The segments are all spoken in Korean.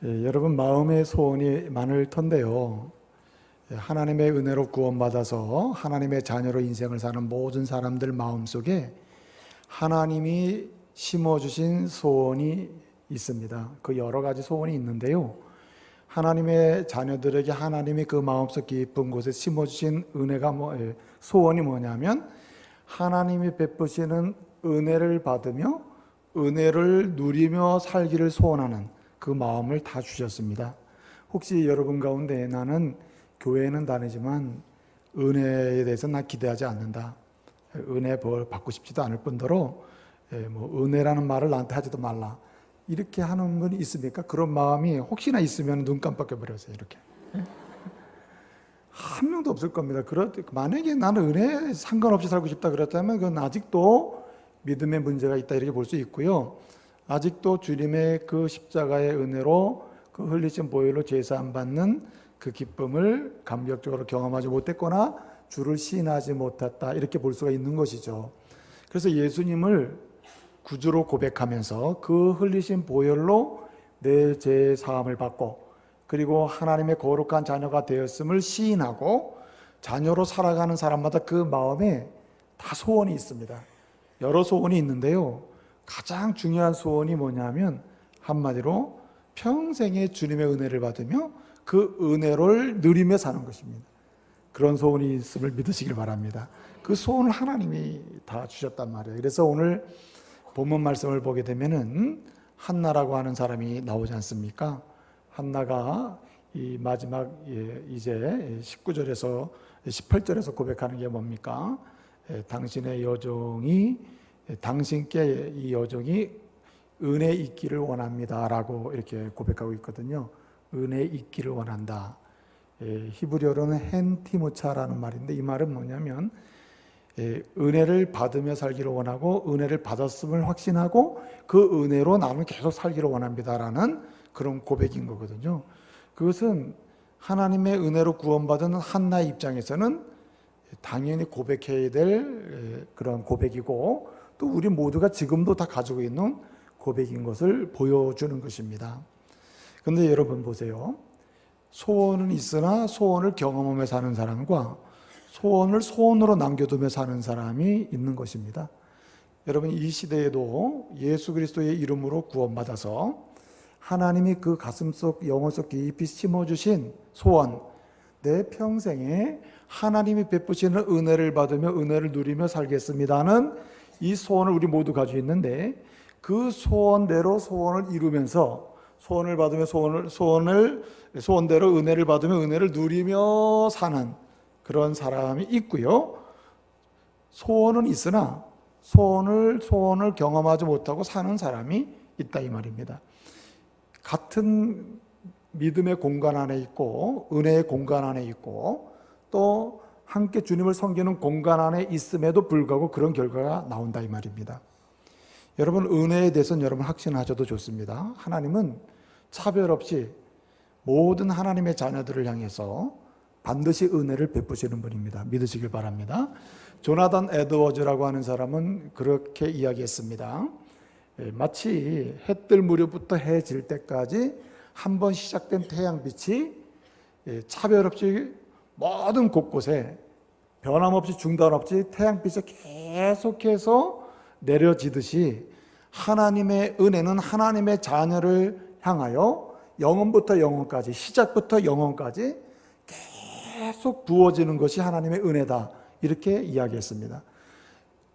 여러분 마음의 소원이 많을 텐데요. 하나님의 은혜로 구원받아서 하나님의 자녀로 인생을 사는 모든 사람들 마음속에 하나님이 심어주신 소원이 있습니다. 그 여러 가지 소원이 있는데요. 하나님의 자녀들에게 하나님이 그 마음속 깊은 곳에 심어주신 은혜가 소원이 뭐냐면 하나님이 베푸시는 은혜를 받으며 은혜를 누리며 살기를 소원하는 그 마음을 다 주셨습니다. 혹시 여러분 가운데 나는 교회는 다니지만 은혜에 대해서 나 기대하지 않는다, 은혜 벌 받고 싶지도 않을 뿐더러 은혜라는 말을 나한테 하지도 말라, 이렇게 하는 분 있습니까? 그런 마음이 혹시나 있으면 눈 깜빡여 버려서 이렇게 한 명도 없을 겁니다. 만약에 나는 은혜 상관없이 살고 싶다 그랬다면 그건 아직도 믿음의 문제가 있다 이렇게 볼 수 있고요. 아직도 주님의 그 십자가의 은혜로 그 흘리신 보혈로 제사함 받는 그 기쁨을 감격적으로 경험하지 못했거나 주를 시인하지 못했다 이렇게 볼 수가 있는 것이죠. 그래서 예수님을 구주로 고백하면서 그 흘리신 보혈로 내 죄 사함을 받고 그리고 하나님의 거룩한 자녀가 되었음을 시인하고 자녀로 살아가는 사람마다 그 마음에 다 소원이 있습니다. 여러 소원이 있는데요. 가장 중요한 소원이 뭐냐면 한마디로 평생에 주님의 은혜를 받으며 그 은혜를 누리며 사는 것입니다. 그런 소원이 있음을 믿으시길 바랍니다. 그 소원을 하나님이 다 주셨단 말이에요. 그래서 오늘 본문 말씀을 보게 되면은 한나라고 하는 사람이 나오지 않습니까? 한나가 이 마지막 이제 19절에서 18절에서 고백하는 게 뭡니까? 당신의 여종이 당신께 이 여종이 은혜 있기를 원합니다 라고 이렇게 고백하고 있거든요. 은혜 있기를 원한다. 히브리어로는 헨티모차라는 말인데 이 말은 뭐냐면 은혜를 받으며 살기를 원하고 은혜를 받았음을 확신하고 그 은혜로 나는 계속 살기를 원합니다라는 그런 고백인 거거든요. 그것은 하나님의 은혜로 구원받은 한나의 입장에서는 당연히 고백해야 될 그런 고백이고 또 우리 모두가 지금도 다 가지고 있는 고백인 것을 보여주는 것입니다. 그런데 여러분 보세요. 소원은 있으나 소원을 경험하며 사는 사람과 소원을 소원으로 남겨두며 사는 사람이 있는 것입니다. 여러분 이 시대에도 예수 그리스도의 이름으로 구원받아서 하나님이 그 가슴속 영혼 속 깊이 심어주신 소원, 내 평생에 하나님이 베푸시는 은혜를 받으며 은혜를 누리며 살겠습니다는 이 소원을 우리 모두 가지고 있는데 그 소원대로 소원을 이루면서 소원을 받으며 소원대로 은혜를 받으며 은혜를 누리며 사는 그런 사람이 있고요. 소원은 있으나 소원을 경험하지 못하고 사는 사람이 있다 이 말입니다. 같은 믿음의 공간 안에 있고 은혜의 공간 안에 있고 또 함께 주님을 섬기는 공간 안에 있음에도 불구하고 그런 결과가 나온다 이 말입니다. 여러분 은혜에 대해서는 여러분 확신하셔도 좋습니다. 하나님은 차별 없이 모든 하나님의 자녀들을 향해서 반드시 은혜를 베푸시는 분입니다. 믿으시길 바랍니다. 조나단 에드워즈라고 하는 사람은 그렇게 이야기했습니다. 마치 해 뜰 무렵부터 해 질 때까지 한 번 시작된 태양빛이 차별 없이 모든 곳곳에 변함없이 중단 없이 태양빛이 계속해서 내려지듯이 하나님의 은혜는 하나님의 자녀를 향하여 영원부터 영원까지 시작부터 영원까지 계속 부어지는 것이 하나님의 은혜다 이렇게 이야기했습니다.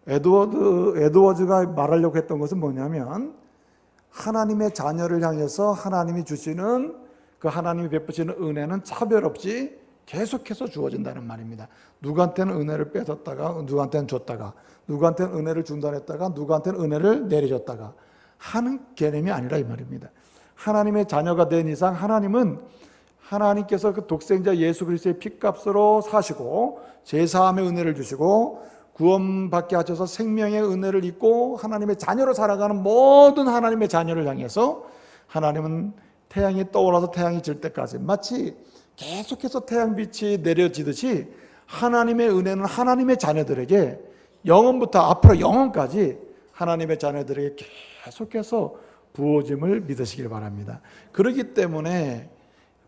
에드워즈가 말하려고 했던 것은 뭐냐면 하나님의 자녀를 향해서 하나님이 주시는 그 하나님이 베푸시는 은혜는 차별 없이 계속해서 주어진다는 말입니다. 누구한테는 은혜를 뺏었다가 누구한테는 줬다가 누구한테는 은혜를 중단했다가 누구한테는 은혜를 내려줬다가 하는 개념이 아니라 이 말입니다. 하나님의 자녀가 된 이상 하나님께서 그 독생자 예수 그리스도의 피값으로 사시고 제사함의 은혜를 주시고 구원받게 하셔서 생명의 은혜를 입고 하나님의 자녀로 살아가는 모든 하나님의 자녀를 향해서 하나님은 태양이 떠올라서 태양이 질 때까지 마치 계속해서 태양빛이 내려지듯이 하나님의 은혜는 하나님의 자녀들에게 영원부터 앞으로 영원까지 하나님의 자녀들에게 계속해서 부어짐을 믿으시길 바랍니다. 그렇기 때문에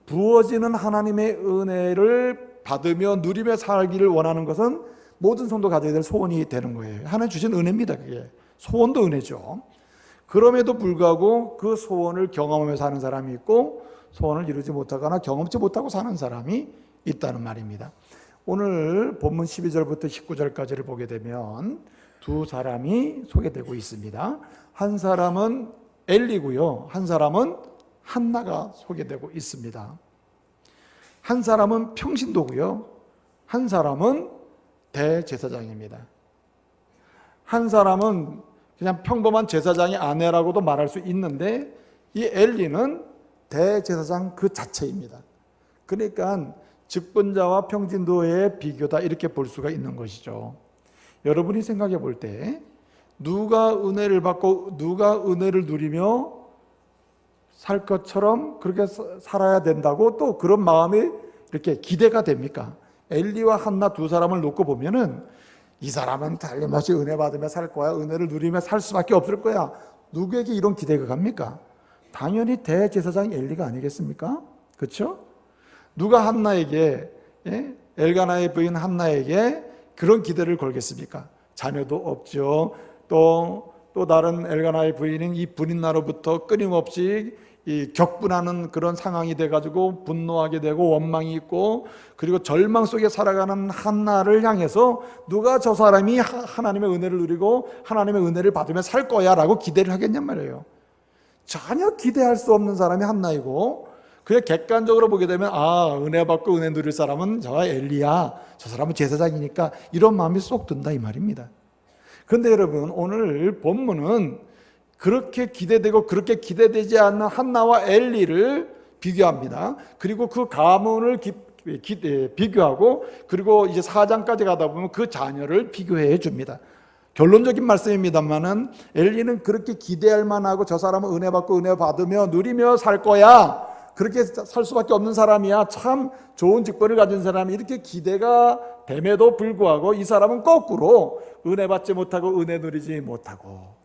부어지는 하나님의 은혜를 받으며 누리며 살기를 원하는 것은 모든 성도 가져야 될 소원이 되는 거예요. 하나님 주신 은혜입니다. 그게 소원도 은혜죠. 그럼에도 불구하고 그 소원을 경험하며 사는 사람이 있고 소원을 이루지 못하거나 경험치 못하고 사는 사람이 있다는 말입니다. 오늘 본문 12절부터 19절까지를 보게 되면 두 사람이 소개되고 있습니다. 한 사람은 엘리고요, 한 사람은 한나가 소개되고 있습니다. 한 사람은 평신도고요, 한 사람은 대제사장입니다. 한 사람은 그냥 평범한 제사장의 아내라고도 말할 수 있는데 이 엘리는 대제사장 그 자체입니다. 그러니까 직분자와 평신도의 비교다 이렇게 볼 수가 있는 것이죠. 여러분이 생각해 볼 때 누가 은혜를 받고 누가 은혜를 누리며 살 것처럼 그렇게 살아야 된다고 또 그런 마음이 이렇게 기대가 됩니까? 엘리와 한나 두 사람을 놓고 보면은 이 사람은 틀림없이 은혜 받으며 살 거야, 은혜를 누리며 살 수밖에 없을 거야. 누구에게 이런 기대가 갑니까? 당연히 대제사장 엘리가 아니겠습니까? 그렇죠? 누가 한나에게, 엘가나의 부인 한나에게 그런 기대를 걸겠습니까? 자녀도 없죠. 또 다른 엘가나의 부인은 이 분인나로부터 끊임없이 이 격분하는 그런 상황이 돼가지고 분노하게 되고 원망이 있고 그리고 절망 속에 살아가는 한나를 향해서 누가 저 사람이 하나님의 은혜를 누리고 하나님의 은혜를 받으며 살 거야 라고 기대를 하겠냔 말이에요. 전혀 기대할 수 없는 사람이 한나이고 그냥 객관적으로 보게 되면 은혜 받고 은혜 누릴 사람은 저 엘리야, 저 사람은 제사장이니까 이런 마음이 쏙 든다 이 말입니다. 그런데 여러분 오늘 본문은 그렇게 기대되고 그렇게 기대되지 않는 한나와 엘리를 비교합니다. 그리고 그 가문을 비교하고 그리고 이제 4장까지 가다 보면 그 자녀를 비교해 줍니다. 결론적인 말씀입니다만은 엘리는 그렇게 기대할 만하고 저 사람은 은혜 받고 은혜 받으며 누리며 살 거야, 그렇게 살 수밖에 없는 사람이야, 참 좋은 직분을 가진 사람이, 이렇게 기대가 됨에도 불구하고 이 사람은 거꾸로 은혜 받지 못하고 은혜 누리지 못하고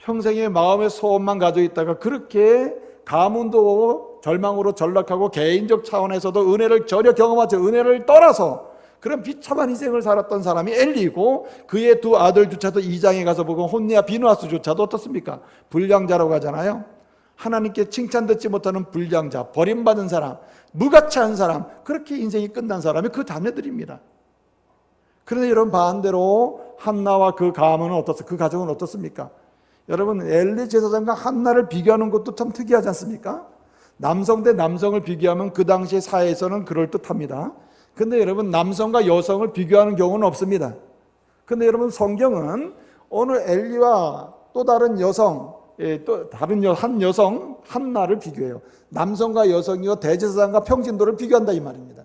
평생의 마음의 소원만 가지고 있다가 그렇게 가문도 절망으로 전락하고 개인적 차원에서도 은혜를 전혀 경험하지 은혜를 떠나서 그런 비참한 인생을 살았던 사람이 엘리고 그의 두 아들조차도 2장에 가서 보고 혼니와 비누아스조차도 어떻습니까? 불량자라고 하잖아요. 하나님께 칭찬 듣지 못하는 불량자, 버림받은 사람, 무가치한 사람, 그렇게 인생이 끝난 사람이 그 자녀들입니다. 그런데 여러분 반대로 한나와 그 가문은 어떻습니까? 그 가정은 어떻습니까? 여러분 엘리 제사장과 한나를 비교하는 것도 참 특이하지 않습니까? 남성 대 남성을 비교하면 그 당시의 사회에서는 그럴듯합니다. 그런데 여러분 남성과 여성을 비교하는 경우는 없습니다. 그런데 여러분 성경은 오늘 엘리와 또 다른 여성, 또 다른 한 여성 한나를 비교해요. 남성과 여성이요 대제사장과 평신도를 비교한다 이 말입니다.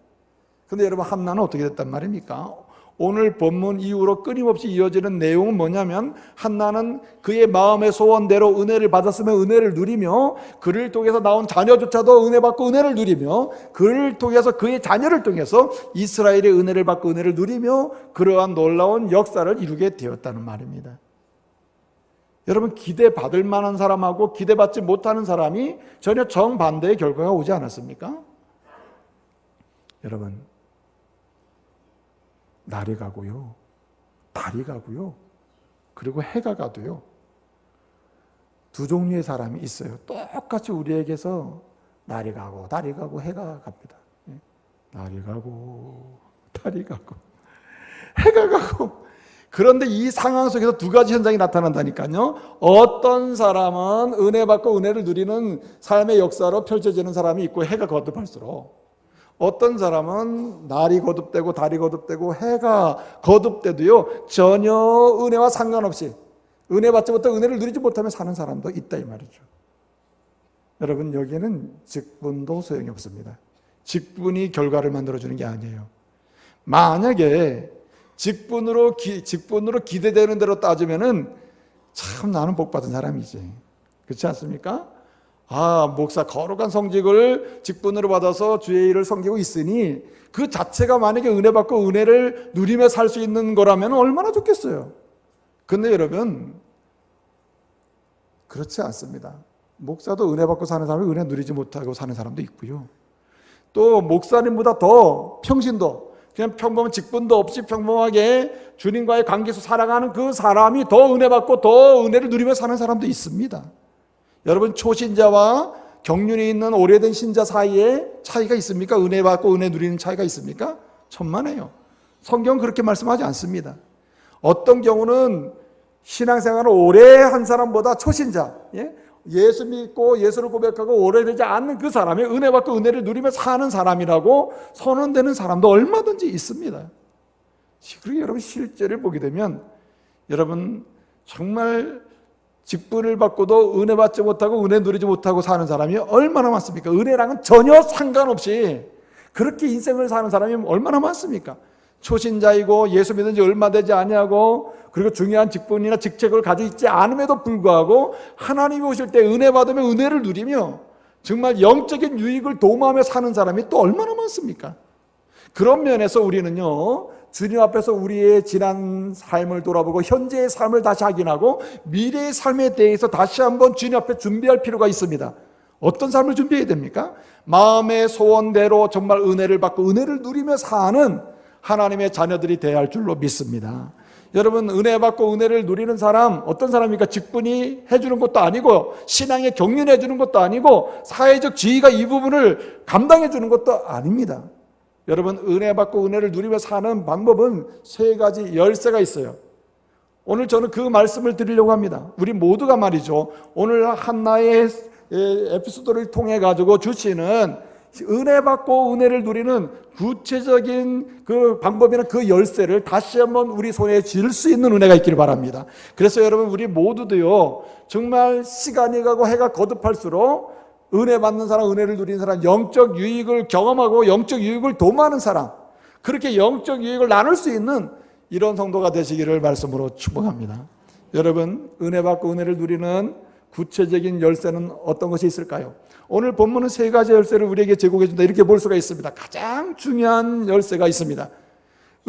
그런데 여러분 한나는 어떻게 됐단 말입니까? 오늘 본문 이후로 끊임없이 이어지는 내용은 뭐냐면 한나는 그의 마음의 소원대로 은혜를 받았으면 은혜를 누리며 그를 통해서 나온 자녀조차도 은혜 받고 은혜를 누리며 그를 통해서 그의 자녀를 통해서 이스라엘의 은혜를 받고 은혜를 누리며 그러한 놀라운 역사를 이루게 되었다는 말입니다. 여러분 기대받을 만한 사람하고 기대받지 못하는 사람이 전혀 정반대의 결과가 오지 않았습니까? 여러분 날이 가고요, 달이 가고요, 그리고 해가 가도요 두 종류의 사람이 있어요. 똑같이 우리에게서 날이 가고 달이 가고 해가 갑니다. 날이 가고 달이 가고 해가 가고. 그런데 이 상황 속에서 두 가지 현상이 나타난다니까요. 어떤 사람은 은혜 받고 은혜를 누리는 삶의 역사로 펼쳐지는 사람이 있고 해가 거듭할수록 어떤 사람은 날이 거듭되고 달이 거듭되고 해가 거듭돼도요 전혀 은혜와 상관없이 은혜 받지 못하고 은혜를 누리지 못하며 사는 사람도 있다 이 말이죠. 여러분 여기에는 직분도 소용이 없습니다. 직분이 결과를 만들어주는 게 아니에요. 만약에 직분으로 기대되는 대로 따지면은 참 나는 복받은 사람이지, 그렇지 않습니까? 목사 거룩한 성직을 직분으로 받아서 주의 일을 섬기고 있으니 그 자체가 만약에 은혜 받고 은혜를 누리며 살 수 있는 거라면 얼마나 좋겠어요. 근데 여러분 그렇지 않습니다. 목사도 은혜 받고 사는 사람이 은혜 누리지 못하고 사는 사람도 있고요. 또 목사님보다 더 평신도, 그냥 평범한 직분도 없이 평범하게 주님과의 관계에서 살아가는 그 사람이 더 은혜 받고 더 은혜를 누리며 사는 사람도 있습니다. 여러분, 초신자와 경륜이 있는 오래된 신자 사이에 차이가 있습니까? 은혜 받고 은혜 누리는 차이가 있습니까? 천만에요. 성경은 그렇게 말씀하지 않습니다. 어떤 경우는 신앙생활을 오래 한 사람보다 초신자, 예수 믿고 예수를 고백하고 오래되지 않는 그 사람이 은혜 받고 은혜를 누리며 사는 사람이라고 선언되는 사람도 얼마든지 있습니다. 그리고 여러분, 실제를 보게 되면 여러분 정말 직분을 받고도 은혜 받지 못하고 은혜 누리지 못하고 사는 사람이 얼마나 많습니까? 은혜랑은 전혀 상관없이 그렇게 인생을 사는 사람이 얼마나 많습니까? 초신자이고 예수 믿은 지 얼마 되지 아니하고 그리고 중요한 직분이나 직책을 가지고 있지 않음에도 불구하고 하나님이 오실 때 은혜 받으며 은혜를 누리며 정말 영적인 유익을 도모하며 사는 사람이 또 얼마나 많습니까? 그런 면에서 우리는요, 주님 앞에서 우리의 지난 삶을 돌아보고 현재의 삶을 다시 확인하고 미래의 삶에 대해서 다시 한번 주님 앞에 준비할 필요가 있습니다. 어떤 삶을 준비해야 됩니까? 마음의 소원대로 정말 은혜를 받고 은혜를 누리며 사는 하나님의 자녀들이 되어야 할 줄로 믿습니다. 여러분, 은혜 받고 은혜를 누리는 사람, 어떤 사람입니까? 직분이 해주는 것도 아니고 신앙에 경륜해 주는 것도 아니고 사회적 지위가 이 부분을 감당해 주는 것도 아닙니다. 여러분, 은혜 받고 은혜를 누리며 사는 방법은 3가지 열쇠가 있어요. 오늘 저는 그 말씀을 드리려고 합니다. 우리 모두가 말이죠, 오늘 한나의 에피소드를 통해 가지고 주시는 은혜 받고 은혜를 누리는 구체적인 그 방법이나 그 열쇠를 다시 한번 우리 손에 쥘 수 있는 은혜가 있기를 바랍니다. 그래서 여러분, 우리 모두도요, 정말 시간이 가고 해가 거듭할수록 은혜 받는 사람, 은혜를 누리는 사람, 영적 유익을 경험하고 영적 유익을 도모하는 사람, 그렇게 영적 유익을 나눌 수 있는 이런 성도가 되시기를 말씀으로 축복합니다. 여러분, 은혜 받고 은혜를 누리는 구체적인 열쇠는 어떤 것이 있을까요? 오늘 본문은 3가지 열쇠를 우리에게 제공해 준다, 이렇게 볼 수가 있습니다. 가장 중요한 열쇠가 있습니다.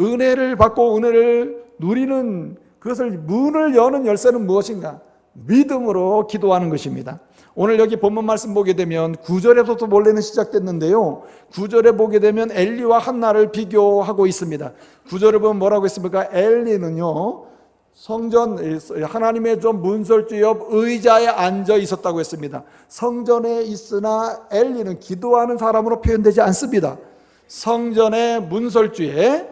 은혜를 받고 은혜를 누리는 그것을 문을 여는 열쇠는 무엇인가? 믿음으로 기도하는 것입니다. 오늘 여기 본문 말씀 보게 되면 9절에서부터 원래는 시작됐는데요, 9절에 보게 되면 엘리와 한나를 비교하고 있습니다. 9절을 보면 뭐라고 했습니까? 엘리는요, 성전, 하나님의 좀 문설주 옆 의자에 앉아 있었다고 했습니다. 성전에 있으나 엘리는 기도하는 사람으로 표현되지 않습니다. 성전의 문설주에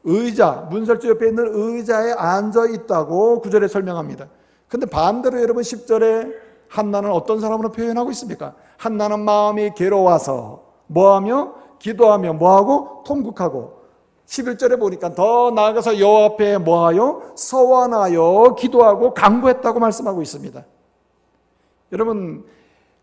의자, 문설주 옆에 있는 의자에 앉아 있다고 9절에 설명합니다. 근데 반대로 여러분 10절에 한나는 어떤 사람으로 표현하고 있습니까? 한나는 마음이 괴로워서 뭐하며? 기도하며 뭐하고? 통곡하고. 11절에 보니까 더 나아가서 여호와 앞에 뭐하여? 서원하여 기도하고 간구했다고 말씀하고 있습니다. 여러분,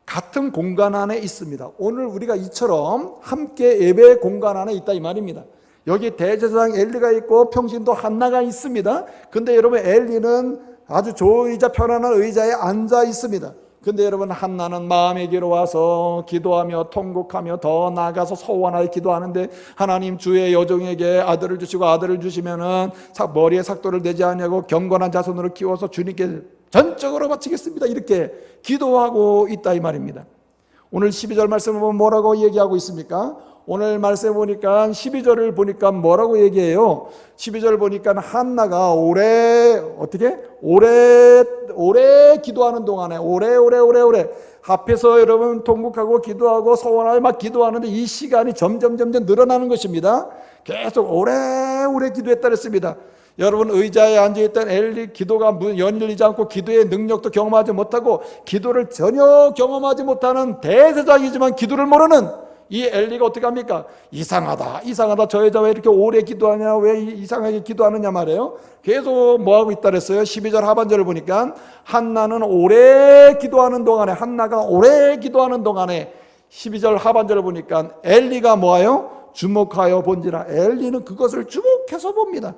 같은 공간 안에 있습니다. 오늘 우리가 이처럼 함께 예배 공간 안에 있다 이 말입니다. 여기 대제사장 엘리가 있고 평신도 한나가 있습니다. 근데 여러분, 엘리는 아주 좋은 편안한 의자에 앉아 있습니다. 근데 여러분, 한나는 마음에 괴로워서 기도하며 통곡하며 더 나아가서 소원하여 기도하는데, 하나님 주의 여종에게 아들을 주시고 아들을 주시면은 머리에 삭도를 내지 아니하고 경건한 자손으로 키워서 주님께 전적으로 바치겠습니다, 이렇게 기도하고 있다 이 말입니다. 오늘 12절 말씀을 보면 뭐라고 얘기하고 있습니까? 오늘 말씀 보니까 12절을 보니까 뭐라고 얘기해요? 12절 보니까 한나가 오래 기도하는 동안에 오래 앞에서 여러분 통곡하고 기도하고 소원하여 막 기도하는데 이 시간이 점점 늘어나는 것입니다. 계속 오래 기도했다 그랬습니다. 여러분, 의자에 앉아있던 엘리 기도가 연일리지 않고 기도의 능력도 경험하지 못하고 기도를 전혀 경험하지 못하는 대제사장이지만 기도를 모르는 이 엘리가 어떻게 합니까? 이상하다 저 여자 왜 이렇게 오래 기도하냐, 왜 이상하게 기도하느냐 말이에요. 계속 뭐하고 있다 그랬어요? 12절 하반절을 보니까 한나가 오래 기도하는 동안에 12절 하반절을 보니까 엘리가 뭐하여? 주목하여 본지라. 엘리는 그것을 주목해서 봅니다.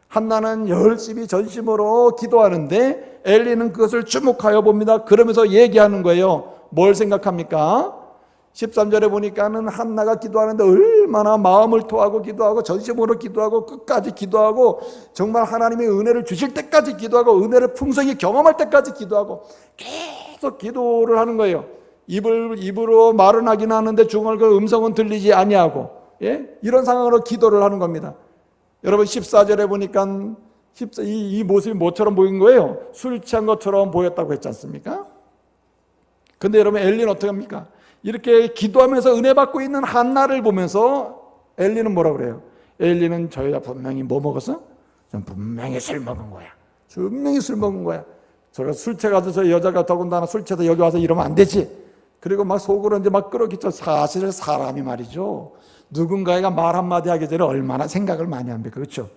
한나는 열심히 전심으로 기도하는데 엘리는 그것을 주목하여 봅니다. 그러면서 얘기하는 거예요. 뭘 생각합니까? 13절에 보니까는 한나가 기도하는데 얼마나 마음을 토하고 기도하고 전심으로 기도하고 끝까지 기도하고 정말 하나님의 은혜를 주실 때까지 기도하고 은혜를 풍성히 경험할 때까지 기도하고 계속 기도를 하는 거예요. 입으로 말은 하긴 하는데 중얼 그 음성은 들리지 아니하고, 예? 이런 상황으로 기도를 하는 겁니다. 여러분 14절에 보니까 이 모습이 뭐처럼 보인 거예요? 술 취한 것처럼 보였다고 했지 않습니까? 근데 여러분 엘리는 어떻게 합니까? 이렇게 기도하면서 은혜 받고 있는 한나를 보면서 엘리는 뭐라 그래요? 엘리는 저 여자 분명히 뭐 먹었어? 전 분명히 술 먹은 거야. 분명히 술 먹은 거야. 저가 술 취해가지고 저 여자가 더군다나 술 취해서 여기 와서 이러면 안 되지. 그리고 막 속으로 이제 막 끌어기쳐. 사실 사람이 말이죠. 누군가가 말 한마디 하기 전에 얼마나 생각을 많이 합니까? 그렇죠?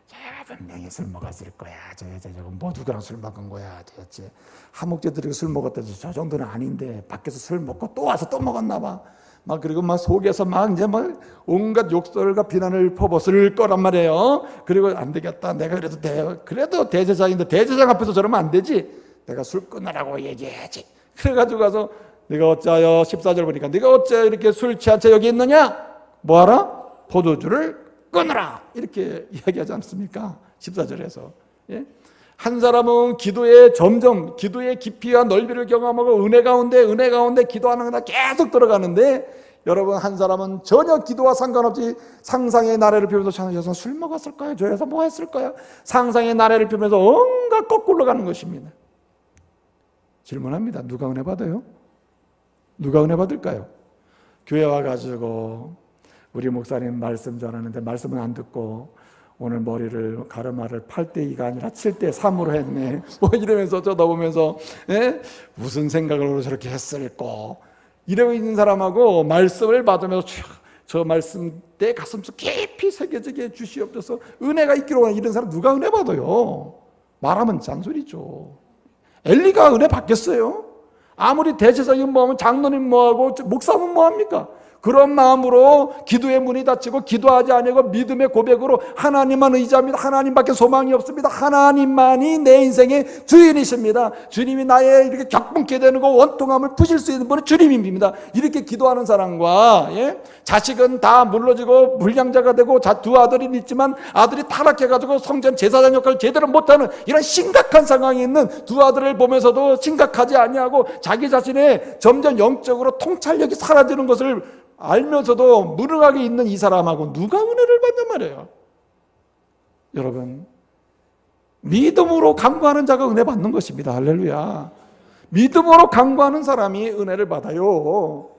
제가 분명히 술 먹었을 거야. 저 여자 저거 뭐 누구랑 술 먹은 거야 도대체. 하목제들이 술 먹었다지 저 정도는 아닌데 밖에서 술 먹고 또 와서 또 먹었나 봐. 막 그리고 막 속에서 막 이제 막 온갖 욕설과 비난을 퍼붓을 거란 말이에요. 그리고 안 되겠다. 내가 그래도 대제사장인데 대제사장 앞에서 저러면 안 되지. 내가 술 끊으라고 얘기해야지. 그래가지고 가서 네가 어째요 14절 보니까 네가 어째 이렇게 술 취한 채 여기 있느냐? 뭐하라? 포도주를 끊으라. 이렇게 이야기하지 않습니까? 14절에서. 예? 한 사람은 점점 기도의 깊이와 넓이를 경험하고 은혜 가운데 기도하는 거다 계속 들어가는데 여러분 한 사람은 전혀 기도와 상관없이 상상의 나래를 피우면서 저 여자 술 먹었을 거야. 저 여자 뭐 했을 거야. 상상의 나래를 피우면서 온갖 거꾸로 가는 것입니다. 질문합니다. 누가 은혜 받아요? 누가 은혜 받을까요? 교회 와가지고 우리 목사님 말씀 전하는데 말씀은 안 듣고 오늘 머리를 가르마를 8대2가 아니라 7대3으로 했네. 뭐 이러면서 쳐다보면서 무슨 생각으로 저렇게 했을까. 이러고 있는 사람하고 말씀을 받으면서 저 말씀 내 가슴속 깊이 새겨지게 해주시옵소서. 은혜가 있기로 하는 이런 사람 누가 은혜 받아요? 말하면 잔소리죠. 엘리가 은혜 받겠어요? 아무리 대제사장이 뭐하면 장로님 뭐하고 목사는 뭐합니까? 그런 마음으로 기도의 문이 닫히고 기도하지 아니하고 믿음의 고백으로 하나님만 의지합니다. 하나님밖에 소망이 없습니다. 하나님만이 내 인생의 주인이십니다. 주님이 나의 이렇게 격분케 되는 거 원통함을 푸실 수 있는 분은 주님입니다. 이렇게 기도하는 사람과 자식은 다 물러지고 불량자가 되고 두 아들이 있지만 아들이 타락해가지고 성전 제사장 역할을 제대로 못하는 이런 심각한 상황에 있는 두 아들을 보면서도 심각하지 아니하고 자기 자신의 점점 영적으로 통찰력이 사라지는 것을 알면서도 무능하게 있는 이 사람하고 누가 은혜를 받는 말이에요? 여러분, 믿음으로 간구하는 자가 은혜 받는 것입니다. 할렐루야. 믿음으로 간구하는 사람이 은혜를 받아요.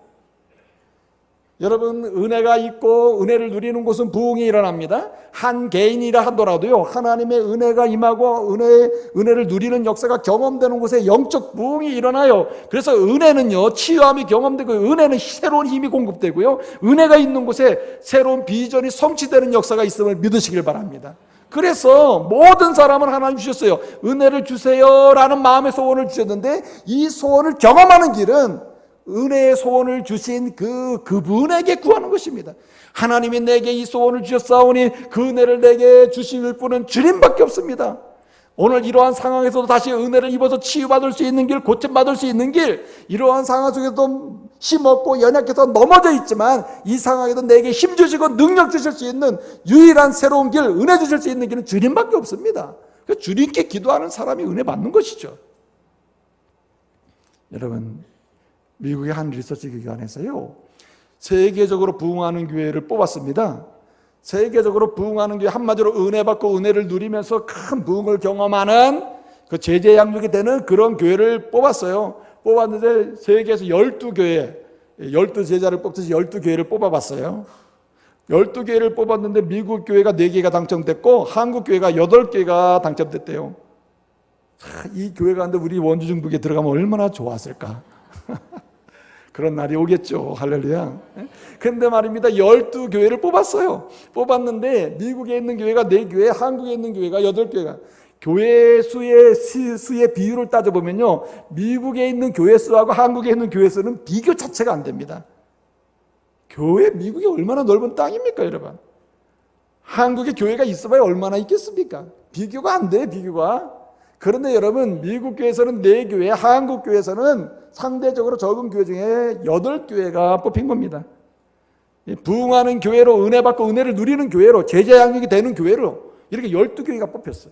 여러분, 은혜가 있고 은혜를 누리는 곳은 부흥이 일어납니다. 한 개인이라 하더라도요, 하나님의 은혜가 임하고 은혜를 누리는 역사가 경험되는 곳에 영적 부흥이 일어나요. 그래서 은혜는요, 치유함이 경험되고 은혜는 새로운 힘이 공급되고요, 은혜가 있는 곳에 새로운 비전이 성취되는 역사가 있음을 믿으시길 바랍니다. 그래서 모든 사람은 하나님 주셨어요. 은혜를 주세요라는 마음의 소원을 주셨는데 이 소원을 경험하는 길은 은혜의 소원을 주신 그분에게 구하는 것입니다. 하나님이 내게 이 소원을 주셨사오니 그 은혜를 내게 주실 분은 주님밖에 없습니다. 오늘 이러한 상황에서도 다시 은혜를 입어서 치유받을 수 있는 길, 고침받을 수 있는 길, 이러한 상황 속에서도 힘없고 연약해서 넘어져 있지만 이 상황에도 내게 힘 주시고 능력 주실 수 있는 유일한 새로운 길, 은혜 주실 수 있는 길은 주님밖에 없습니다. 그러니까 주님께 기도하는 사람이 은혜 받는 것이죠. 여러분, 미국의 한 리서치 기관에서요, 세계적으로 부흥하는 교회를 뽑았습니다. 세계적으로 부흥하는 교회, 한마디로 은혜 받고 은혜를 누리면서 큰 부흥을 경험하는 그 제재 양육이 되는 그런 교회를 뽑았어요. 뽑았는데 세계에서 12교회, 12제자를 뽑듯이 12교회를 뽑아봤어요. 12교회를 뽑았는데 미국 교회가 4개가 당첨됐고 한국 교회가 8개가 당첨됐대요. 이 교회 가운데 우리 원주 중북에 들어가면 얼마나 좋았을까. 그런 날이 오겠죠. 할렐루야. 그런데 말입니다, 12교회를 뽑았어요. 뽑았는데 미국에 있는 교회가 4교회, 한국에 있는 교회가 8교회가. 교회 수의 비율을 따져보면요, 미국에 있는 교회 수하고 한국에 있는 교회 수는 비교 자체가 안 됩니다. 미국이 얼마나 넓은 땅입니까, 여러분? 한국에 교회가 있어봐야 얼마나 있겠습니까? 비교가 안 돼요, 비교가. 그런데 여러분, 미국 교회에서는 4교회, 한국 교회에서는 상대적으로 적은 교회 중에 8교회가 뽑힌 겁니다. 부흥하는 교회로, 은혜 받고 은혜를 누리는 교회로, 제자 양육이 되는 교회로 이렇게 12교회가 뽑혔어요.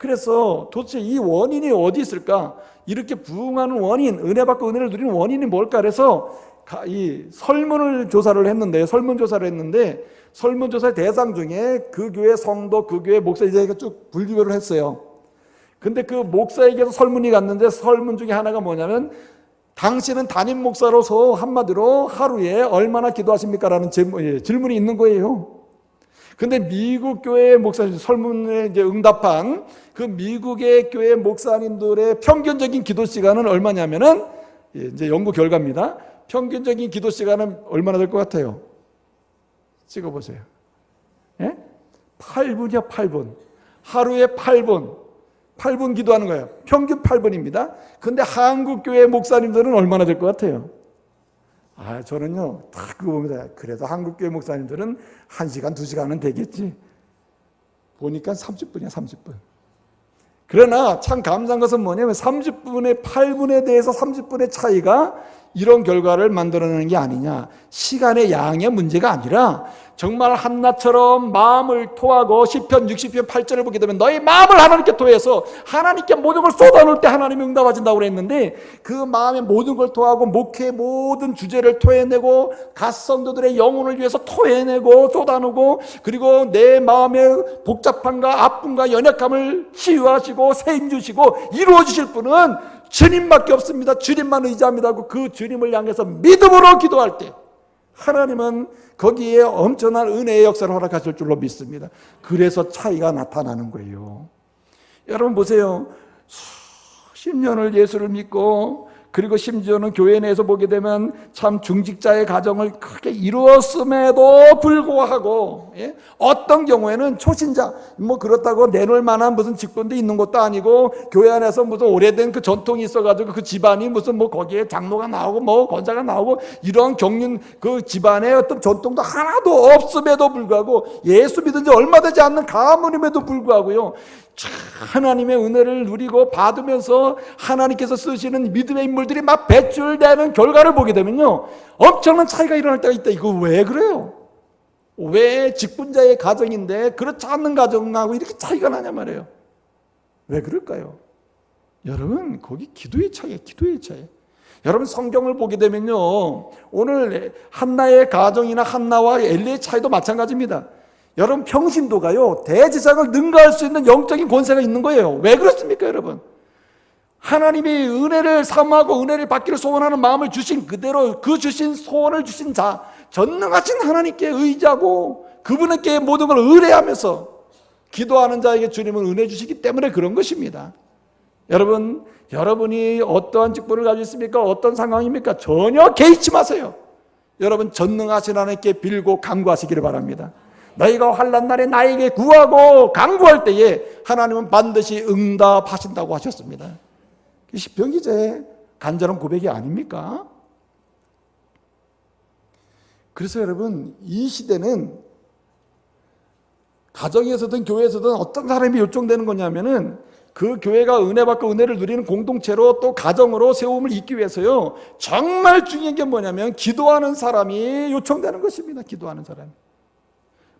그래서 도대체 이 원인이 어디 있을까? 이렇게 부흥하는 원인, 은혜 받고 은혜를 누리는 원인이 뭘까? 그래서 이 설문조사를 했는데 설문조사 대상 중에 그 교회 성도, 그 교회 목사 이제 쭉 분류를 했어요. 근데 그 목사에게서 설문이 갔는데 설문 중에 하나가 뭐냐면 당신은 담임 목사로서 한마디로 하루에 얼마나 기도하십니까? 라는 질문이 있는 거예요. 근데 미국 교회 목사님 설문에 이제 응답한 그 미국의 교회 목사님들의 평균적인 기도 시간은 얼마냐면은 이제 연구 결과입니다. 평균적인 기도 시간은 얼마나 될 것 같아요? 찍어보세요. 예? 8분이요, 8분. 하루에 8분 기도하는 거예요. 평균 8분입니다. 근데 한국 교회 목사님들은 얼마나 될 것 같아요? 저는요, 다 그거 봅니다. 그래도 한국 교회 목사님들은 1시간, 2시간은 되겠지. 보니까 30분이야, 30분. 그러나 참 감사한 것은 뭐냐면 30분의 8분에 대해서 30분의 차이가 이런 결과를 만들어내는 게 아니냐. 시간의 양의 문제가 아니라 정말 한나처럼 마음을 토하고 시편 60편 8절을 보게 되면 너희 마음을 하나님께 토해서 하나님께 모든 걸 쏟아놓을 때 하나님이 응답하신다고 그랬는데 그 마음의 모든 걸 토하고 목회의 모든 주제를 토해내고 갓 성도들의 영혼을 위해서 토해내고 쏟아놓고 그리고 내 마음의 복잡함과 아픔과 연약함을 치유하시고 세임 주시고 이루어 주실 분은 주님밖에 없습니다. 주님만 의지합니다 하고 그 주님을 향해서 믿음으로 기도할 때 하나님은 거기에 엄청난 은혜의 역사를 허락하실 줄로 믿습니다. 그래서 차이가 나타나는 거예요. 여러분 보세요. 수십 년을 예수를 믿고 그리고 심지어는 교회 내에서 보게 되면 참 중직자의 가정을 크게 이루었음에도 불구하고 어떤 경우에는 초신자 그렇다고 내놓을 만한 무슨 직분도 있는 것도 아니고 교회 안에서 무슨 오래된 그 전통이 있어가지고 그 집안이 무슨 거기에 장로가 나오고 권사가 나오고 이런 경륜 그 집안의 어떤 전통도 하나도 없음에도 불구하고 예수 믿은 지 얼마 되지 않는 가문임에도 불구하고요 하나님의 은혜를 누리고 받으면서 하나님께서 쓰시는 믿음의 인물들이 막 배출되는 결과를 보게 되면요 엄청난 차이가 일어날 때가 있다. 이거 왜 그래요? 왜 직분자의 가정인데 그렇지 않는 가정하고 이렇게 차이가 나냐 말이에요. 왜 그럴까요? 여러분 거기 기도의 차이예요. 기도의 차이. 여러분 성경을 보게 되면요 오늘 한나의 가정이나 한나와 엘리의 차이도 마찬가지입니다. 여러분 평신도가요 대제사장을 능가할 수 있는 영적인 권세가 있는 거예요. 왜 그렇습니까 여러분? 하나님이 은혜를 사모하고 은혜를 받기를 소원하는 마음을 주신 그대로 그 주신 소원을 주신 자 전능하신 하나님께 의지하고 그분에게 모든 걸 의뢰하면서 기도하는 자에게 주님은 은혜 주시기 때문에 그런 것입니다. 여러분 여러분이 어떠한 직분을 가지고 있습니까? 어떤 상황입니까? 전혀 개의치 마세요. 여러분 전능하신 하나님께 빌고 간구하시기를 바랍니다. 너희가 환난 날에 나에게 구하고 간구할 때에 하나님은 반드시 응답하신다고 하셨습니다. 시편 기자의 간절한 고백이 아닙니까? 그래서 여러분 이 시대는 가정에서든 교회에서든 어떤 사람이 요청되는 거냐면은 그 교회가 은혜 받고 은혜를 누리는 공동체로 또 가정으로 세움을 잇기 위해서요 정말 중요한 게 뭐냐면 기도하는 사람이 요청되는 것입니다. 기도하는 사람이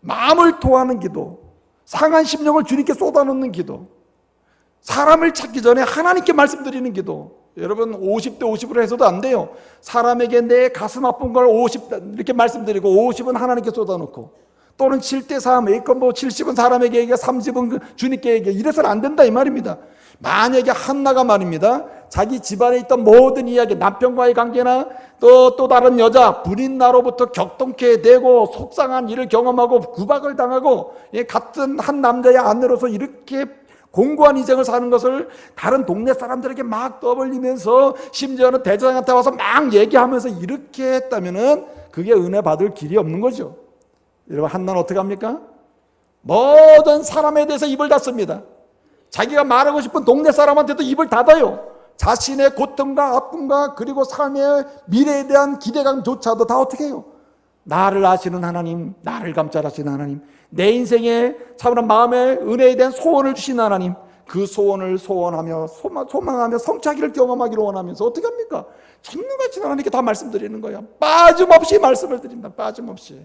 마음을 토하는 기도, 상한 심령을 주님께 쏟아놓는 기도, 사람을 찾기 전에 하나님께 말씀드리는 기도. 여러분 50대 50으로 해서도 안 돼요. 사람에게 내 가슴 아픈 걸 50 이렇게 말씀드리고 50은 하나님께 쏟아놓고 또는 7대 3, 70은 사람에게 얘기하고 30은 주님께 얘기하고 이래서는 안 된다 이 말입니다. 만약에 한나가 말입니다. 자기 집안에 있던 모든 이야기, 남편과의 관계나 또 다른 여자, 불인 나로부터 격동케 되고 속상한 일을 경험하고 구박을 당하고 같은 한 남자의 아내로서 이렇게 공고한 인생을 사는 것을 다른 동네 사람들에게 막 떠벌리면서 심지어는 대제사장한테 와서 막 얘기하면서 이렇게 했다면은 그게 은혜 받을 길이 없는 거죠. 여러분 한나는 어떻게 합니까? 모든 사람에 대해서 입을 닫습니다. 자기가 말하고 싶은 동네 사람한테도 입을 닫아요. 자신의 고통과 아픔과 그리고 삶의 미래에 대한 기대감조차도 다 어떻게 해요? 나를 아시는 하나님, 나를 감찰하시는 하나님, 내 인생에 참으로 마음의 은혜에 대한 소원을 주신 하나님, 그 소원을 소원하며 소망하며 성취하기를 경험하기를 원하면서 어떻게 합니까? 전능하신 하나님께 다 말씀드리는 거예요. 빠짐없이 말씀을 드립니다. 빠짐없이.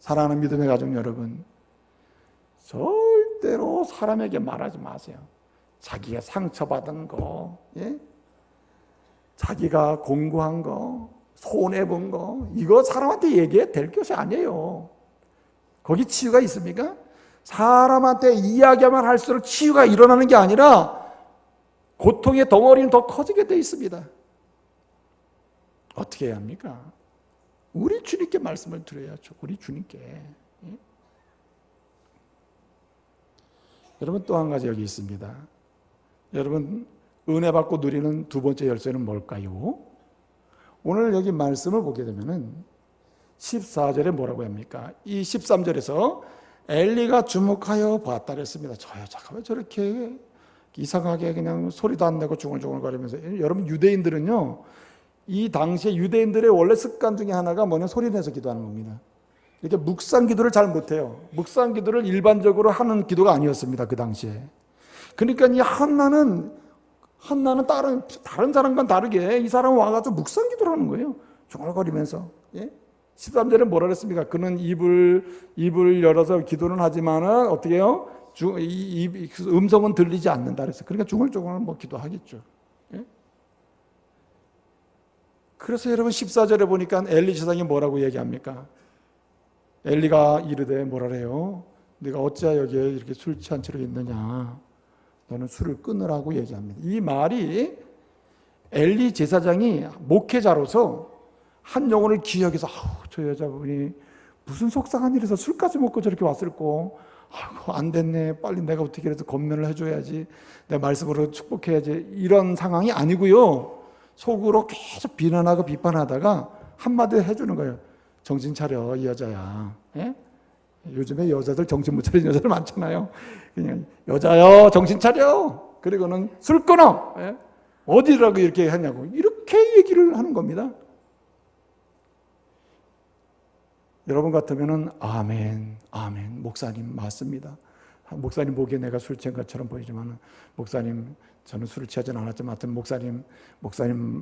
사랑하는 믿음의 가족 여러분, 절대로 사람에게 말하지 마세요. 자기가 상처받은 거, 예? 자기가 공부한 거, 손해본 거, 이거 사람한테 얘기해도 될 것이 아니에요. 거기 치유가 있습니까? 사람한테 이야기만 할수록 치유가 일어나는 게 아니라 고통의 덩어리는 더 커지게 되어 있습니다. 어떻게 해야 합니까? 우리 주님께 말씀을 드려야죠. 우리 주님께. 예? 여러분, 또 한 가지 여기 있습니다. 여러분, 은혜 받고 누리는 두 번째 열쇠는 뭘까요? 오늘 여기 말씀을 보게 되면은 14절에 뭐라고 합니까? 이 13절에서 엘리가 주목하여 보았다 그랬습니다. 저 여자가 왜 저렇게 이상하게 그냥 소리도 안 내고 중얼중얼거리면서. 여러분, 유대인들은요, 이 당시에 유대인들의 원래 습관 중에 하나가 뭐냐, 소리 내서 기도하는 겁니다. 이렇게 묵상 기도를 잘 못해요. 묵상 기도를 일반적으로 하는 기도가 아니었습니다, 그 당시에. 그러니까 이 한나는 다른 사람과는 다르게 이 사람은 와가지고 묵상 기도를 하는 거예요. 중얼거리면서. 예? 13절에 뭐라 그랬습니까? 그는 입을 열어서 기도는 하지만은 어떻게 해요? 음성은 들리지 않는다 그랬어요. 그러니까 중얼중얼 뭐 기도하겠죠. 예? 그래서 여러분 14절에 보니까 엘리 제사장이 뭐라고 얘기합니까? 엘리가 이르되 뭐라 그래요? 네가 어찌하여 여기에 이렇게 술 취한 채로 있느냐? 너는 술을 끊으라고 얘기합니다. 이 말이 엘리 제사장이 목회자로서 한 영혼을 기억해서 저 여자분이 무슨 속상한 일에서 술까지 먹고 저렇게 왔을꼬. 안 됐네. 빨리 내가 어떻게 해서 건면을 해줘야지. 내 말씀으로 축복해야지. 이런 상황이 아니고요. 속으로 계속 비난하고 비판하다가 한마디 해주는 거예요. 정신 차려, 이 여자야. 예? 요즘에 여자들 정신 못 차리는 여자들 많잖아요. 그냥 여자여 정신 차려. 그리고는 술 끊어. 예? 어디라고 이렇게 하냐고. 이렇게 얘기를 하는 겁니다. 여러분 같으면은 아멘, 아멘. 목사님 맞습니다. 목사님 보기에 내가 술 취한 것처럼 보이지만 목사님 저는 술을 취하지는 않았지만 하여튼 목사님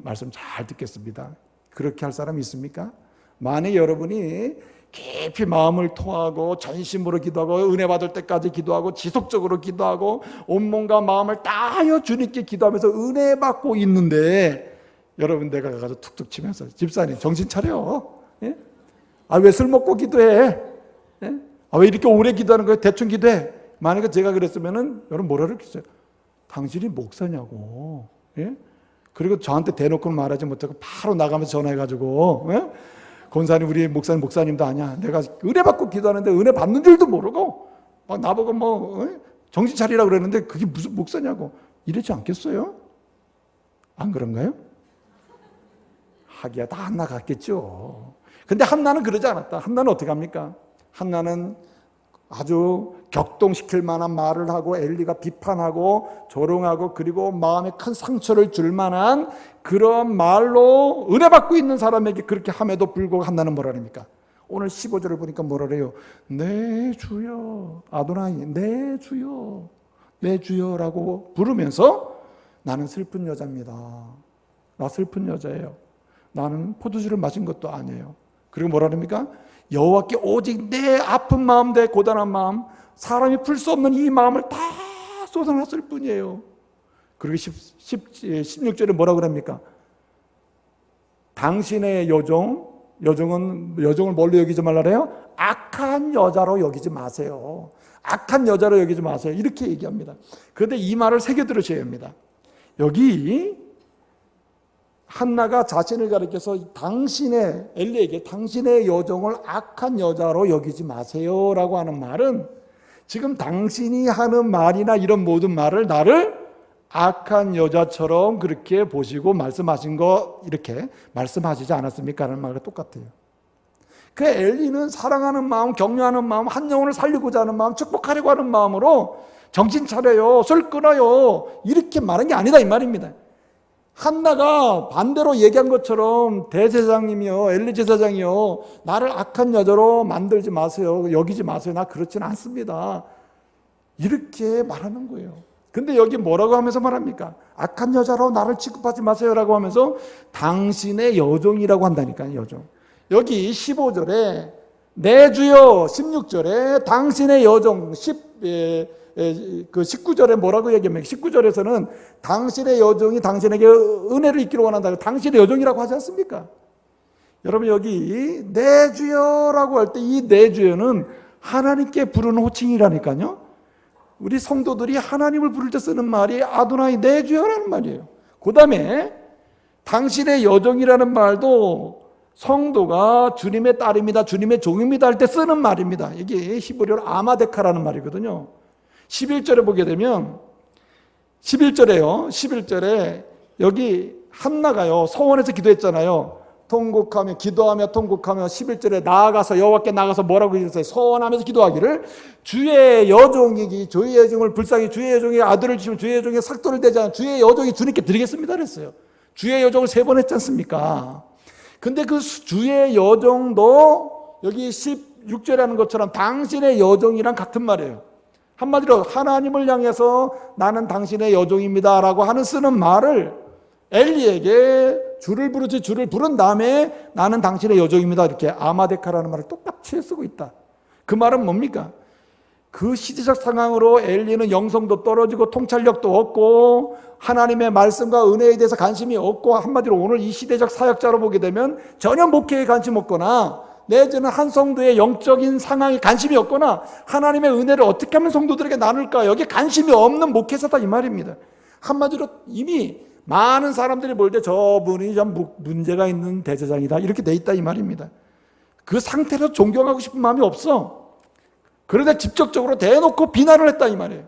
말씀 잘 듣겠습니다. 그렇게 할 사람이 있습니까? 만약 여러분이 깊이 마음을 토하고 전심으로 기도하고 은혜 받을 때까지 기도하고 지속적으로 기도하고 온몸과 마음을 다하여 주님께 기도하면서 은혜 받고 있는데 여러분 내가 가서 툭툭 치면서 집사님 정신 차려. 예? 왜 술 먹고 기도해? 예? 왜 이렇게 오래 기도하는 거야? 대충 기도해. 만약에 제가 그랬으면은 여러분 뭐라 그랬겠어요? 당신이 목사냐고. 예? 그리고 저한테 대놓고는 말하지 못하고 바로 나가면서 전화해가지고 예? 권사님 우리 목사님도 아니야. 내가 은혜 받고 기도하는데 은혜 받는 줄도 모르고 막 나보고 뭐 정신 차리라 그러는데 그게 무슨 목사냐고 이러지 않겠어요? 안 그런가요? 하기야 다 한나 같겠죠. 근데 한나는 그러지 않았다. 한나는 어떻게 합니까? 한나는 아주 격동시킬 만한 말을 하고 엘리가 비판하고 조롱하고 그리고 마음에 큰 상처를 줄 만한 그런 말로 은혜 받고 있는 사람에게 그렇게 함에도 불구하고 한나는 뭐라 합니까? 오늘 15절을 보니까 뭐라 그래요? 네 주여 아도나이 네 주여 네 주여라고 부르면서 나는 슬픈 여자입니다. 나 슬픈 여자예요. 나는 포도주를 마신 것도 아니에요. 그리고 뭐라 합니까? 여호와께 오직 내 아픈 마음, 내 고단한 마음, 사람이 풀 수 없는 이 마음을 다 쏟아놨을 뿐이에요. 그리고 16절에 뭐라고 합니까? 당신의 여종을 뭘로 여기지 말라래요? 악한 여자로 여기지 마세요. 악한 여자로 여기지 마세요. 이렇게 얘기합니다. 그런데 이 말을 새겨 들으셔야 합니다. 여기 한나가 자신을 가리켜서 엘리에게 당신의 여종을 악한 여자로 여기지 마세요라고 하는 말은 지금 당신이 하는 말이나 이런 모든 말을 나를 악한 여자처럼 그렇게 보시고 말씀하신 거 이렇게 말씀하시지 않았습니까? 하는 말과 똑같아요. 그 엘리는 사랑하는 마음, 격려하는 마음, 한 영혼을 살리고자 하는 마음, 축복하려고 하는 마음으로 정신 차려요, 술 끊어요 이렇게 말한 게 아니다 이 말입니다. 한나가 반대로 얘기한 것처럼 대제사장님이요 엘리 제사장이요 나를 악한 여자로 만들지 마세요. 여기지 마세요. 나 그렇지는 않습니다. 이렇게 말하는 거예요. 근데 여기 뭐라고 하면서 말합니까? 악한 여자로 나를 취급하지 마세요라고 하면서 당신의 여종이라고 한다니까요. 여종. 여기 15절에 내 주여 16절에 당신의 여종 그 19절에 뭐라고 얘기합니까? 19절에서는 당신의 여종이 당신에게 은혜를 입기를 원한다. 당신의 여종이라고 하지 않습니까? 여러분 여기 내 주여라고 할 때 이 내 주여는 하나님께 부르는 호칭이라니까요. 우리 성도들이 하나님을 부를 때 쓰는 말이 아도나이 내 주여라는 말이에요. 그 다음에 당신의 여종이라는 말도 성도가 주님의 딸입니다, 주님의 종입니다 할 때 쓰는 말입니다. 이게 히브리어로 아마데카라는 말이거든요. 11절에 보게 되면 11절에 여기 한나가요 서원에서 기도했잖아요. 기도하며 통곡하며 11절에 나아가서 여호와께 나가서 뭐라고 했어요? 서원하면서 기도하기를 주의 여종을 불쌍히 주의 여종이 아들을 주시면 주의 여종의 삭도를 대지 않은 주의 여종이 주님께 드리겠습니다 그랬어요. 주의 여종을 3번 했지 않습니까? 근데 그 주의 여종도 여기 16절에 하는 것처럼 당신의 여종이랑 같은 말이에요. 한마디로 하나님을 향해서 나는 당신의 여종입니다 라고 쓰는 말을 엘리에게 주를 부른 다음에 나는 당신의 여종입니다 이렇게 아마데카라는 말을 똑같이 쓰고 있다. 그 말은 뭡니까? 그 시대적 상황으로 엘리는 영성도 떨어지고 통찰력도 없고 하나님의 말씀과 은혜에 대해서 관심이 없고 한마디로 오늘 이 시대적 사역자로 보게 되면 전혀 목회에 관심 없거나 내지는 한 성도의 영적인 상황에 관심이 없거나 하나님의 은혜를 어떻게 하면 성도들에게 나눌까 여기에 관심이 없는 목회자다 이 말입니다. 한마디로 이미 많은 사람들이 볼 때 저분이 좀 문제가 있는 대제사장이다 이렇게 돼 있다 이 말입니다. 그 상태로 존경하고 싶은 마음이 없어. 그런데 직접적으로 대놓고 비난을 했다 이 말이에요.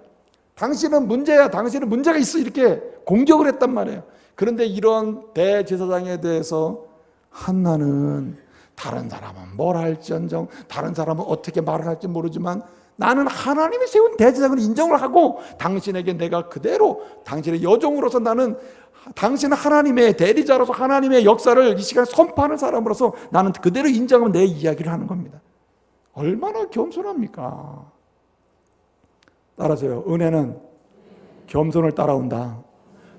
당신은 문제야, 당신은 문제가 있어 이렇게 공격을 했단 말이에요. 그런데 이런 대제사장에 대해서 한나는 다른 사람은 뭘 할지언정 다른 사람은 어떻게 말을 할지 모르지만 나는 하나님이 세운 대제사장을 인정을 하고 당신에게 내가 그대로 당신의 여종으로서 나는 당신은 하나님의 대리자로서 하나님의 역사를 이 시간에 선포하는 사람으로서 나는 그대로 인정하면 내 이야기를 하는 겁니다. 얼마나 겸손합니까? 따라서요. 은혜는 겸손을 따라온다.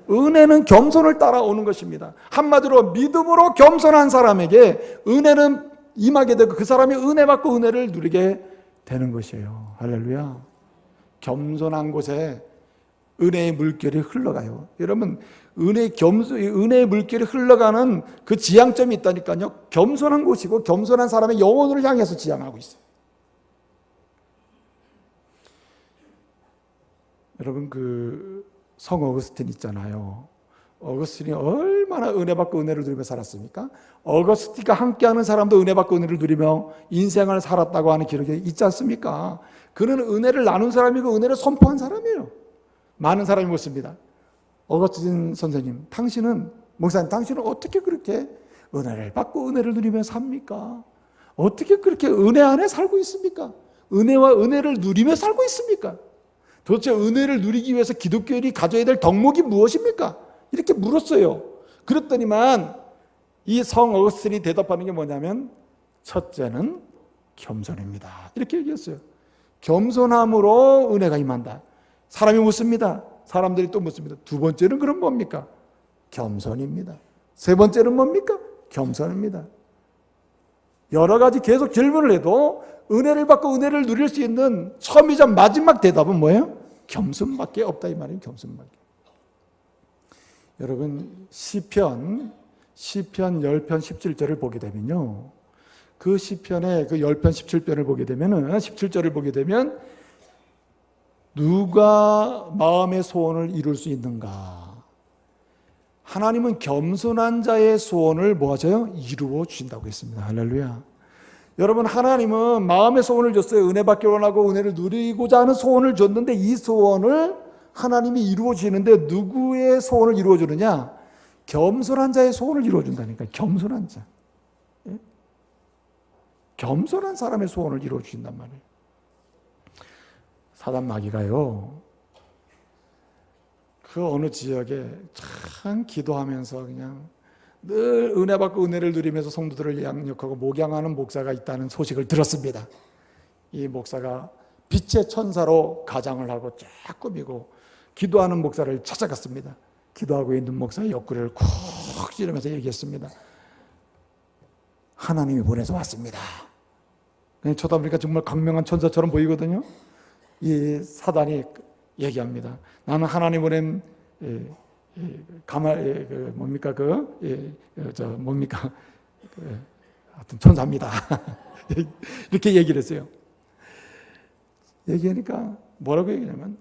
은혜는 겸손을 따라오는 것입니다. 한마디로 믿음으로 겸손한 사람에게 은혜는 임하게 되고 그 사람이 은혜 받고 은혜를 누리게 되는 것이에요. 할렐루야. 겸손한 곳에 은혜의 물결이 흘러가요. 여러분 은혜의 물결이 흘러가는 그 지향점이 있다니까요. 겸손한 곳이고 겸손한 사람의 영혼을 향해서 지향하고 있어요. 여러분 성 어거스틴 있잖아요. 어거스틴이 얼마나 은혜 받고 은혜를 누리며 살았습니까? 어거스틴과 함께하는 사람도 은혜 받고 은혜를 누리며 인생을 살았다고 하는 기록이 있지 않습니까? 그는 은혜를 나눈 사람이고 은혜를 선포한 사람이에요. 많은 사람이 묻습니다. 어거스틴 선생님, 목사님, 당신은 어떻게 그렇게 은혜를 받고 은혜를 누리며 삽니까? 어떻게 그렇게 은혜 안에 살고 있습니까? 은혜와 은혜를 누리며 살고 있습니까? 도대체 은혜를 누리기 위해서 기독교인이 가져야 될 덕목이 무엇입니까? 이렇게 물었어요. 그랬더니만 이 성 어거스틴이 대답하는 게 뭐냐면 첫째는 겸손입니다. 이렇게 얘기했어요. 겸손함으로 은혜가 임한다. 사람이 묻습니다. 사람들이 또 묻습니다. 두 번째는 그럼 뭡니까? 겸손입니다. 세 번째는 뭡니까? 겸손입니다. 여러 가지 계속 질문을 해도 은혜를 받고 은혜를 누릴 수 있는 처음이자 마지막 대답은 뭐예요? 겸손밖에 없다 이 말이에요. 겸손밖에. 여러분 시편 10편 17절을 보게 되면요. 그 시편의 그 10편 17편을 보게 되면은 17절을 보게 되면 누가 마음의 소원을 이룰 수 있는가? 하나님은 겸손한 자의 소원을 뭐 하셔요? 이루어 주신다고 했습니다. 할렐루야. 여러분 하나님은 마음의 소원을 줬어요. 은혜 받기 원하고 은혜를 누리고자 하는 소원을 줬는데 이 소원을 하나님이 이루어 주시는데 누구의 소원을 이루어 주느냐? 겸손한 자의 소원을 이루어 준다니까. 겸손한 자. 예? 겸손한 사람의 소원을 이루어 주신단 말이에요. 사단 마귀가요. 그 어느 지역에 참 기도하면서 그냥 늘 은혜 받고 은혜를 누리면서 성도들을 양육하고 목양하는 목사가 있다는 소식을 들었습니다. 이 목사가 빛의 천사로 가장을 하고 쫙 꾸미고 기도하는 목사를 찾아갔습니다. 기도하고 있는 목사의 옆구리를 쿡 찌르면서 얘기했습니다. 하나님이 보내서 왔습니다. 그냥 쳐다보니까 정말 강명한 천사처럼 보이거든요. 이 사단이 얘기합니다. 나는 하나님 보낸 가말 뭡니까 하여튼 천사입니다. 이렇게 얘기를 했어요. 얘기하니까 뭐라고 얘기하냐면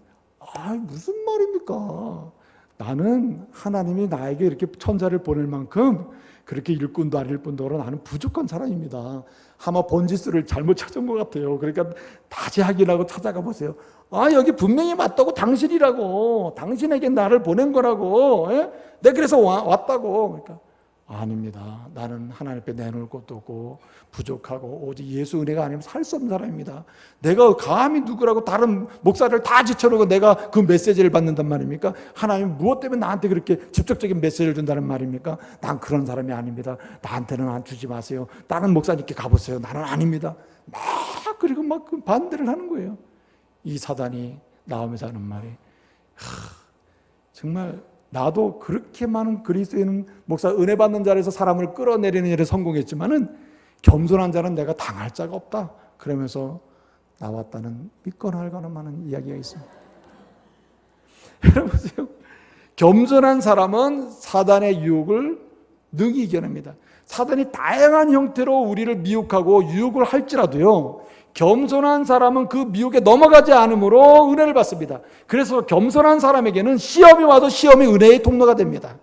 무슨 말입니까? 나는 하나님이 나에게 이렇게 천사를 보낼 만큼 그렇게 일꾼도 아닐 뿐더러 나는 부족한 사람입니다. 아마 번지수를 잘못 찾은 것 같아요. 그러니까 다시 확인하고 찾아가 보세요. 여기 분명히 맞다고. 당신이라고. 당신에게 나를 보낸 거라고. 내가 그래서 왔다고. 그러니까 아닙니다. 나는 하나님 앞에 내놓을 것도 없고 부족하고 오직 예수 은혜가 아니면 살 수 없는 사람입니다. 내가 감히 누구라고 다른 목사를 다 지쳐놓고 내가 그 메시지를 받는단 말입니까? 하나님 무엇 때문에 나한테 그렇게 직접적인 메시지를 준다는 말입니까? 난 그런 사람이 아닙니다. 나한테는 안 주지 마세요. 다른 목사님께 가보세요. 나는 아닙니다. 그리고 막 반대를 하는 거예요. 이 사단이 나오면서 하는 말이 정말 나도 그렇게 많은 그리스도인 목사 은혜 받는 자리에서 사람을 끌어내리는 일에 성공했지만은 겸손한 자는 내가 당할 자가 없다. 그러면서 나왔다는 믿거나 말거나 하는 이야기가 있습니다. 여러분 보세요. 겸손한 사람은 사단의 유혹을 능히 이겨냅니다. 사단이 다양한 형태로 우리를 미혹하고 유혹을 할지라도요, 겸손한 사람은 그 미혹에 넘어가지 않으므로 은혜를 받습니다. 그래서 겸손한 사람에게는 시험이 와도 시험이 은혜의 통로가 됩니다.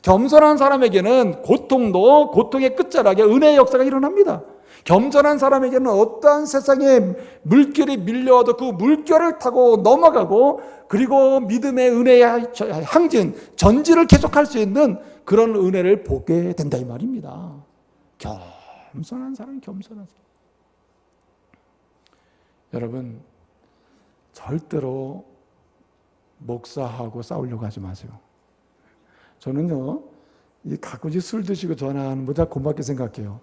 겸손한 사람에게는 고통도 고통의 끝자락에 은혜의 역사가 일어납니다. 겸손한 사람에게는 어떠한 세상의 물결이 밀려와도 그 물결을 타고 넘어가고, 그리고 믿음의 은혜의 항진, 전진을 계속할 수 있는 그런 은혜를 보게 된다 이 말입니다. 겸손한 사람, 겸손한 사람. 여러분, 절대로 목사하고 싸우려고 하지 마세요. 저는요, 가끔씩 술 드시고 전화하는 분들 고맙게 생각해요.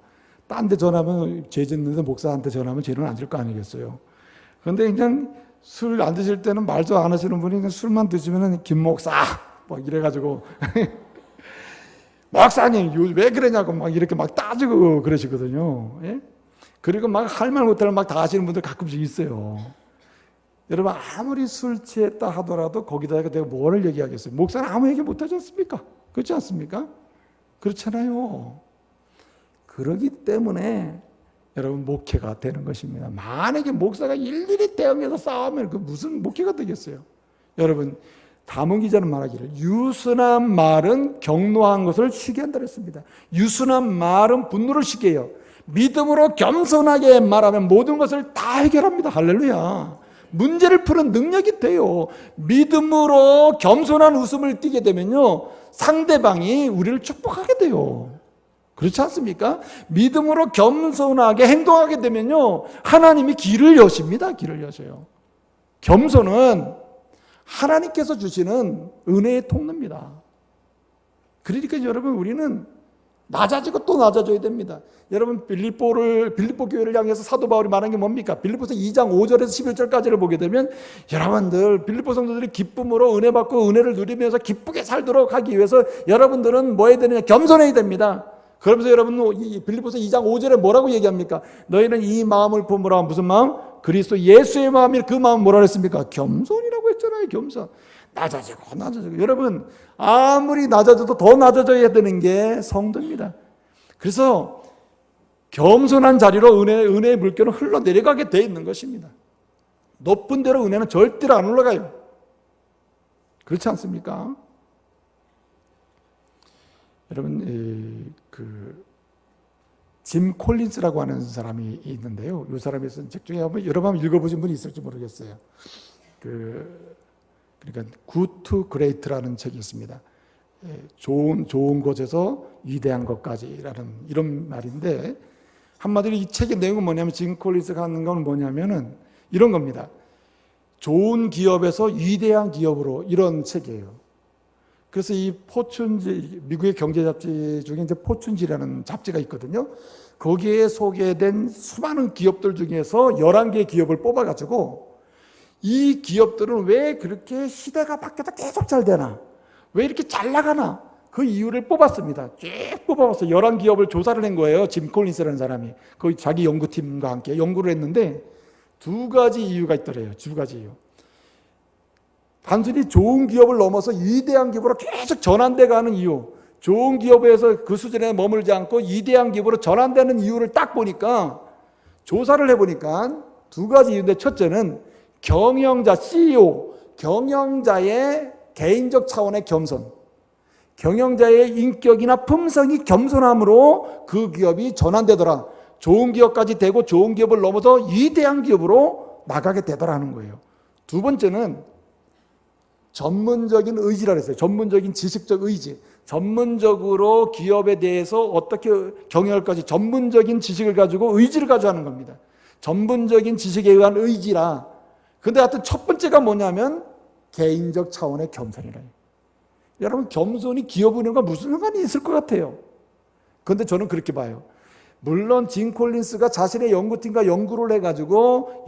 딴 데 전화하면 죄 짓는데 목사한테 전화하면 죄는 안 질 거 아니겠어요. 그런데 그냥 술 안 드실 때는 말도 안 하시는 분이 그냥 술만 드시면 김 목사 막 이래가지고 목사님 왜 그러냐고 막 이렇게 막 따지고 그러시거든요. 예? 그리고 막 할 말 못할 막 다 하시는 분들 가끔씩 있어요. 여러분, 아무리 술 취했다 하더라도 거기다가 내가 뭐를 얘기하겠어요? 목사는 아무 얘기 못하지 않습니까? 그렇지 않습니까? 그렇잖아요. 그러기 때문에 여러분 목회가 되는 것입니다. 만약에 목사가 일일이 대응해서 싸우면 그 무슨 목회가 되겠어요? 여러분, 담은 기자는 말하기를 유순한 말은 격노한 것을 쉬게 한다 그랬습니다. 유순한 말은 분노를 쉬게 해요. 믿음으로 겸손하게 말하면 모든 것을 다 해결합니다. 할렐루야. 문제를 푸는 능력이 돼요. 믿음으로 겸손한 웃음을 띠게 되면요, 상대방이 우리를 축복하게 돼요. 그렇지 않습니까? 믿음으로 겸손하게 행동하게 되면요, 하나님이 길을 여십니다. 길을 여셔요. 겸손은 하나님께서 주시는 은혜의 통로입니다. 그러니까 여러분, 우리는 낮아지고 또 낮아져야 됩니다. 여러분, 빌립보 교회를 향해서 사도 바울이 말한 게 뭡니까? 빌립보서 2장 5절에서 11절까지를 보게 되면, 여러분들 빌립보 성도들이 기쁨으로 은혜 받고 은혜를 누리면서 기쁘게 살도록 하기 위해서 여러분들은 뭐 해야 되느냐? 겸손해야 됩니다. 그러면서 여러분, 빌립보서 2장 5절에 뭐라고 얘기합니까? 너희는 이 마음을 품으라. 무슨 마음? 그리스도 예수의 마음이. 그 마음 뭐라 그랬습니까? 겸손이라고 했잖아요. 겸손. 낮아지고. 여러분, 아무리 낮아져도 더 낮아져야 되는 게 성도입니다. 그래서 겸손한 자리로 은혜의 물결은 흘러내려가게 돼 있는 것입니다. 높은 데로 은혜는 절대로 안 올라가요. 그렇지 않습니까? 여러분, 짐 콜린스라고 하는 사람이 있는데요. 이 사람이 쓴 책 중에 여러분 한번 읽어보신 분이 있을지 모르겠어요. 그러니까 Good to Great라는 책이 있습니다. 좋은 것에서 위대한 것까지라는 이런 말인데, 한마디로 이 책의 내용은 뭐냐면, 짐 콜린스가 하는 건 뭐냐면은 이런 겁니다. 좋은 기업에서 위대한 기업으로, 이런 책이에요. 그래서 이 포춘지, 미국의 경제 잡지 중에 이제 포춘지라는 잡지가 있거든요. 거기에 소개된 수많은 기업들 중에서 11개의 기업을 뽑아가지고, 이 기업들은 왜 그렇게 시대가 바뀌어도 계속 잘 되나? 왜 이렇게 잘 나가나? 그 이유를 뽑았습니다. 쭉 뽑아봤어요. 11기업을 조사를 한 거예요. 짐 콜린스라는 사람이. 거기 자기 연구팀과 함께 연구를 했는데, 두 가지 이유가 있더래요. 두 가지 이유. 단순히 좋은 기업을 넘어서 위대한 기업으로 계속 전환돼 가는 이유, 좋은 기업에서 그 수준에 머물지 않고 위대한 기업으로 전환되는 이유를 딱 보니까, 조사를 해보니까 두 가지 이유인데, 첫째는 경영자, CEO, 경영자의 개인적 차원의 겸손, 경영자의 인격이나 품성이 겸손함으로 그 기업이 전환되더라. 좋은 기업까지 되고 좋은 기업을 넘어서 위대한 기업으로 나가게 되더라는 거예요. 두 번째는 전문적인 의지라 그랬어요. 전문적인 지식적 의지. 전문적으로 기업에 대해서 어떻게 경영할 것인지 전문적인 지식을 가지고 의지를 가지고 하는 겁니다. 전문적인 지식에 의한 의지라. 근데 하여튼 첫 번째가 뭐냐면 개인적 차원의 겸손이라요. 여러분, 겸손이 기업 운영과 무슨 상관이 있을 것 같아요? 그런데 저는 그렇게 봐요. 물론 짐 콜린스가 자신의 연구팀과 연구를 해가지고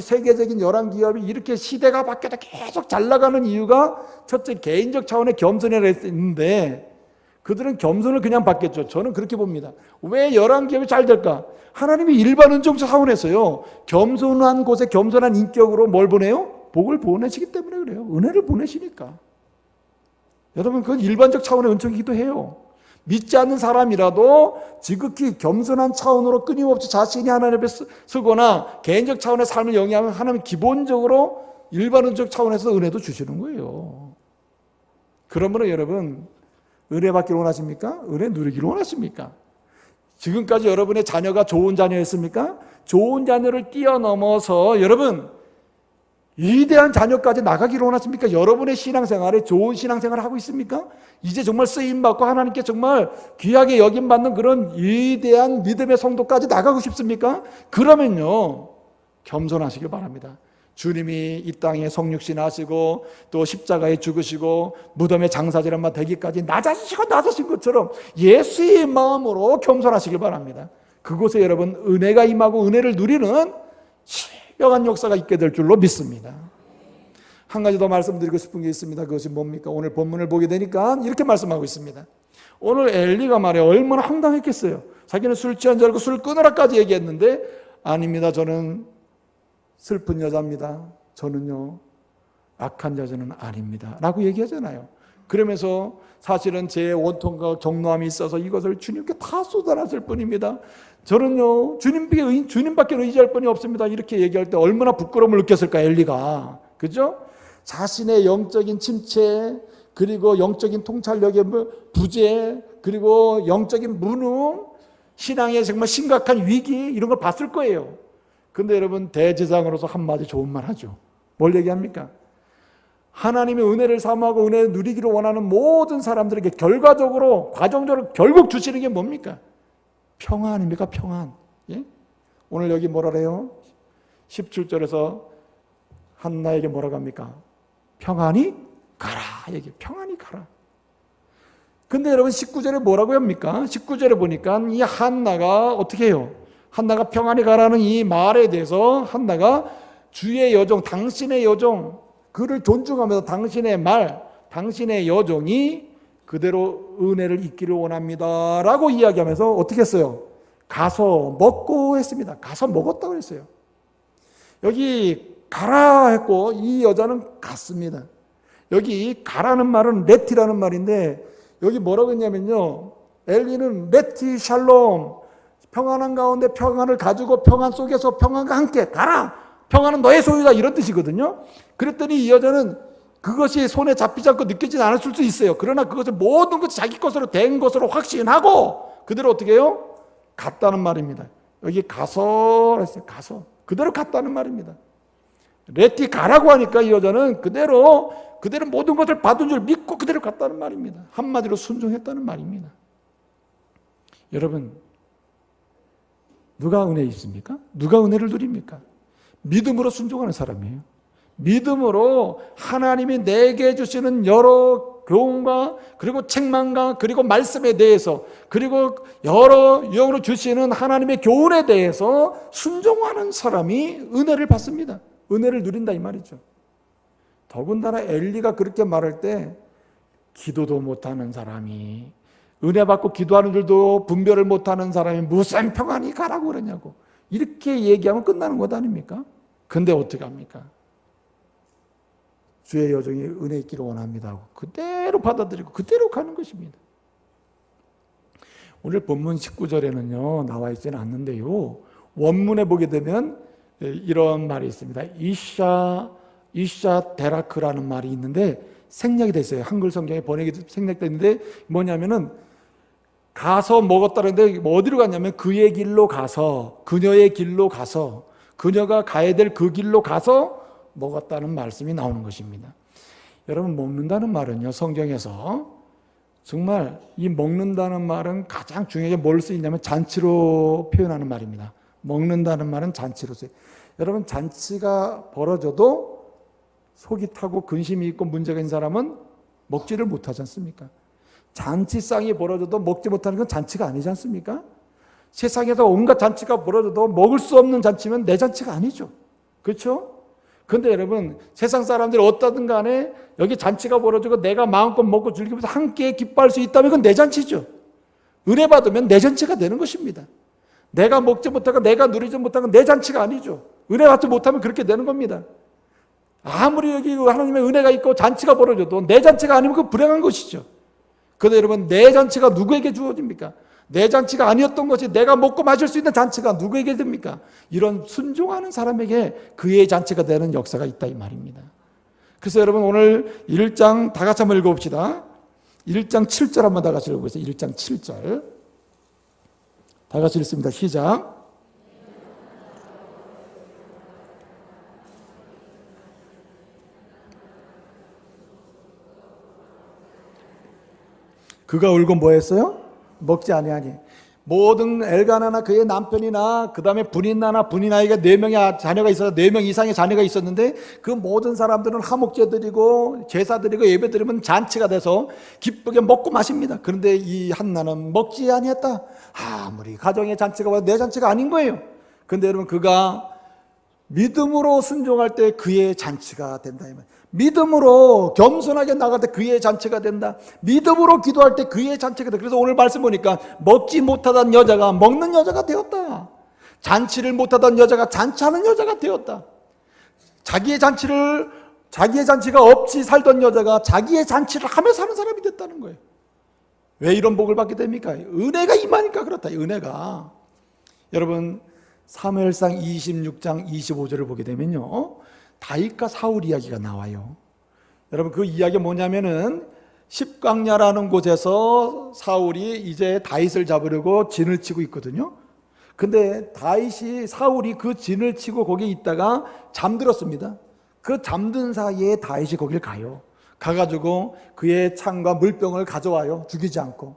세계적인 11기업이 이렇게 시대가 바뀌어도 계속 잘 나가는 이유가 첫째 개인적 차원의 겸손이라 했는데, 그들은 겸손을 그냥 받겠죠. 저는 그렇게 봅니다. 왜 11기업이 잘 될까? 하나님이 일반 은총 차원에서요, 겸손한 곳에 겸손한 인격으로 뭘 보내요? 복을 보내시기 때문에 그래요. 은혜를 보내시니까. 여러분, 그건 일반적 차원의 은총이기도 해요. 믿지 않는 사람이라도 지극히 겸손한 차원으로 끊임없이 자신이 하나님 앞에 서거나 개인적 차원의 삶을 영위하면 하나님은 기본적으로 일반적 차원에서 은혜도 주시는 거예요. 그러므로 여러분, 은혜 받기를 원하십니까? 은혜 누리기를 원하십니까? 지금까지 여러분의 자녀가 좋은 자녀였습니까? 좋은 자녀를 뛰어넘어서 여러분 위대한 자녀까지 나가기를 원하십니까? 여러분의 신앙생활에 좋은 신앙생활을 하고 있습니까? 이제 정말 쓰임받고 하나님께 정말 귀하게 여김받는 그런 위대한 믿음의 성도까지 나가고 싶습니까? 그러면요, 겸손하시길 바랍니다. 주님이 이 땅에 성육신 하시고 또 십자가에 죽으시고 무덤의 장사지란마 되기까지 낮아지신 것처럼 예수의 마음으로 겸손하시길 바랍니다. 그곳에 여러분 은혜가 임하고 은혜를 누리는 신령한 역사가 있게 될 줄로 믿습니다. 한 가지 더 말씀드리고 싶은 게 있습니다. 그것이 뭡니까? 오늘 본문을 보게 되니까 이렇게 말씀하고 있습니다. 오늘 엘리가 말이에요, 얼마나 황당했겠어요. 자기는 술 취한 줄 알고 술 끊으라까지 얘기했는데, 아닙니다, 저는 슬픈 여자입니다, 저는요 악한 여자는 아닙니다 라고 얘기하잖아요. 그러면서 사실은 제 원통과 경노함이 있어서 이것을 주님께 다 쏟아놨을 뿐입니다. 저는요 주님밖에 의지할 분이 없습니다. 이렇게 얘기할 때 얼마나 부끄러움을 느꼈을까, 엘리가. 그죠? 자신의 영적인 침체, 그리고 영적인 통찰력의 부재, 그리고 영적인 무능, 신앙의 정말 심각한 위기, 이런 걸 봤을 거예요. 근데 여러분, 대제사장으로서 한마디 좋은 말 하죠. 뭘 얘기합니까? 하나님의 은혜를 사모하고 은혜를 누리기를 원하는 모든 사람들에게 결과적으로, 과정적으로 결국 주시는 게 뭡니까? 평안입니까? 평안. 예? 오늘 여기 뭐라 그래요? 17절에서 한나에게 뭐라고 합니까? 평안이 가라. 얘기. 평안이 가라. 근데 여러분 19절에 뭐라고 합니까? 19절에 보니까 이 한나가 어떻게 해요? 한나가 평안히 가라는 이 말에 대해서 한나가 주의 여종, 당신의 여종, 그를 존중하면서 당신의 말, 당신의 여종이 그대로 은혜를 잊기를 원합니다 라고 이야기하면서 어떻게 했어요? 가서 먹고 했습니다. 가서 먹었다고 했어요. 여기 가라 했고 이 여자는 갔습니다. 여기 가라는 말은 레티라는 말인데, 여기 뭐라고 했냐면요, 엘리는 레티 샬롬, 평안한 가운데 평안을 가지고 평안 속에서 평안과 함께 가라, 평안은 너의 소유다, 이런 뜻이거든요. 그랬더니 이 여자는 그것이 손에 잡히지 않고 느껴지지 않았을 수 있어요. 그러나 그것을 모든 것이 자기 것으로 된 것으로 확신하고 그대로 어떻게 해요? 갔다는 말입니다. 여기 가서 했어요. 가서 그대로 갔다는 말입니다. 레티 가라고 하니까 이 여자는 그대로 모든 것을 받은 줄 믿고 그대로 갔다는 말입니다. 한마디로 순종했다는 말입니다. 여러분, 누가 은혜 있습니까? 누가 은혜를 누립니까? 믿음으로 순종하는 사람이에요. 믿음으로 하나님이 내게 주시는 여러 교훈과 그리고 책망과 그리고 말씀에 대해서, 그리고 여러 유형으로 주시는 하나님의 교훈에 대해서 순종하는 사람이 은혜를 받습니다. 은혜를 누린다 이 말이죠. 더군다나 엘리가 그렇게 말할 때 기도도 못하는 사람이, 은혜 받고 기도하는 줄도 분별을 못하는 사람이 무슨 평안히 가라고 그러냐고, 이렇게 얘기하면 끝나는 것 아닙니까? 근데 어떻게 합니까? 주의 여종이 은혜 있기를 원합니다 하고 그대로 받아들이고 그대로 가는 것입니다. 오늘 본문 19절에는요 나와 있지는 않는데요, 원문에 보게 되면 이런 말이 있습니다. 이샤 데라크라는 말이 있는데 생략이 됐어요. 한글 성경에 번역이 생략됐는데 뭐냐면은 가서 먹었다는데 어디로 갔냐면 그의 길로 가서, 그녀의 길로 가서, 그녀가 가야 될 그 길로 가서 먹었다는 말씀이 나오는 것입니다. 여러분, 먹는다는 말은요 성경에서 정말 이 먹는다는 말은 가장 중요하게 뭘 쓰이냐면 잔치로 표현하는 말입니다. 먹는다는 말은 잔치로 쓰여요. 여러분, 잔치가 벌어져도 속이 타고 근심이 있고 문제가 있는 사람은 먹지를 못하지 않습니까? 잔치상이 벌어져도 먹지 못하는 건 잔치가 아니지 않습니까? 세상에서 온갖 잔치가 벌어져도 먹을 수 없는 잔치면 내 잔치가 아니죠. 그렇죠? 그런데 여러분, 세상 사람들이 어떠든 간에 여기 잔치가 벌어지고 내가 마음껏 먹고 즐기면서 함께 기뻐할 수 있다면 그건 내 잔치죠. 은혜 받으면 내 잔치가 되는 것입니다. 내가 먹지 못하고 내가 누리지 못하고 내 잔치가 아니죠. 은혜 받지 못하면 그렇게 되는 겁니다. 아무리 여기 하나님의 은혜가 있고 잔치가 벌어져도 내 잔치가 아니면 그건 불행한 것이죠. 그런데 여러분, 내 잔치가 누구에게 주어집니까? 내 잔치가 아니었던 것이 내가 먹고 마실 수 있는 잔치가 누구에게 됩니까? 이런 순종하는 사람에게 그의 잔치가 되는 역사가 있다 이 말입니다. 그래서 여러분, 오늘 1장 다 같이 한번 읽어봅시다. 1장 7절 한번 다 같이 읽어보세요. 1장 7절 다 같이 읽습니다. 시작. 그가 울고 뭐 했어요? 먹지 아니하니. 모든 엘가나나 그의 남편이나 그 다음에 분인나나 분인아이가 4명의 자녀가 있어서 4명 이상의 자녀가 있었는데 그 모든 사람들은 화목제 드리고 제사 드리고 예배 드리면 잔치가 돼서 기쁘게 먹고 마십니다. 그런데 이 한나는 먹지 아니했다. 아무리 가정의 잔치가 와도 내 잔치가 아닌 거예요. 그런데 여러분, 그가 믿음으로 순종할 때 그의 잔치가 된다 이 말. 믿음으로 겸손하게 나갈 때 그의 잔치가 된다. 믿음으로 기도할 때 그의 잔치가 된다. 그래서 오늘 말씀 보니까 먹지 못하던 여자가 먹는 여자가 되었다. 잔치를 못하던 여자가 잔치하는 여자가 되었다. 자기의 잔치가 없이 살던 여자가 자기의 잔치를 하며 사는 사람이 됐다는 거예요. 왜 이런 복을 받게 됩니까? 은혜가 임하니까 그렇다. 은혜가. 여러분, 사무엘상 26장 25절을 보게 되면요, 다윗과 사울 이야기가 나와요. 여러분, 그 이야기가 뭐냐면은 십광야라는 곳에서 사울이 이제 다윗을 잡으려고 진을 치고 있거든요. 근데 사울이 그 진을 치고 거기에 있다가 잠들었습니다. 그 잠든 사이에 다윗이 거길 가요. 가가지고 그의 창과 물병을 가져와요. 죽이지 않고.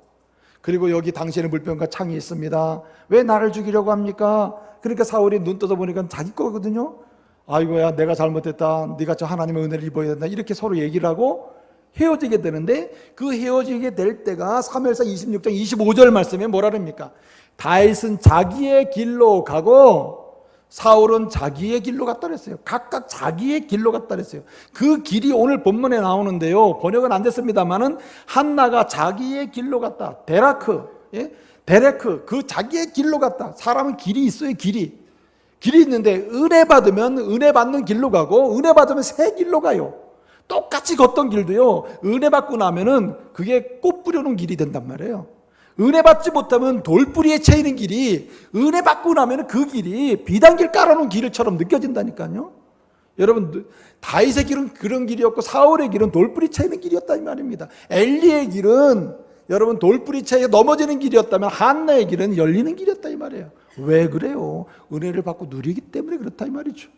그리고 여기 당신의 물병과 창이 있습니다. 왜 나를 죽이려고 합니까? 그러니까 사울이 눈 떠서 보니까 자기 거거든요. 아이고야, 내가 잘못했다. 네가 저 하나님의 은혜를 입어야 된다. 이렇게 서로 얘기를 하고 헤어지게 되는데, 그 헤어지게 될 때가 사무엘상 26장 25절 말씀에 뭐라 그럽니까? 다윗은 자기의 길로 가고 사울은 자기의 길로 갔다 그랬어요. 각각 자기의 길로 갔다 그랬어요. 그 길이 오늘 본문에 나오는데요, 번역은 안 됐습니다만은 한나가 자기의 길로 갔다. 데레크, 그 자기의 길로 갔다. 사람은 길이 있어요. 길이 있는데 은혜 받으면 은혜 받는 길로 가고 은혜 받으면 새 길로 가요. 똑같이 걷던 길도요, 은혜 받고 나면은 그게 꽃 뿌려놓은 길이 된단 말이에요. 은혜 받지 못하면 돌뿌리에 채이는 길이 은혜 받고 나면은 그 길이 비단길 깔아놓은 길처럼 느껴진다니까요. 여러분, 다윗의 길은 그런 길이었고 사울의 길은 돌뿌리 채이는 길이었다 이 말입니다. 엘리의 길은 여러분 돌뿌리 채에 넘어지는 길이었다면 한나의 길은 열리는 길이었다 이 말이에요. 왜 그래요? 은혜를 받고 누리기 때문에 그렇다 이 말이죠.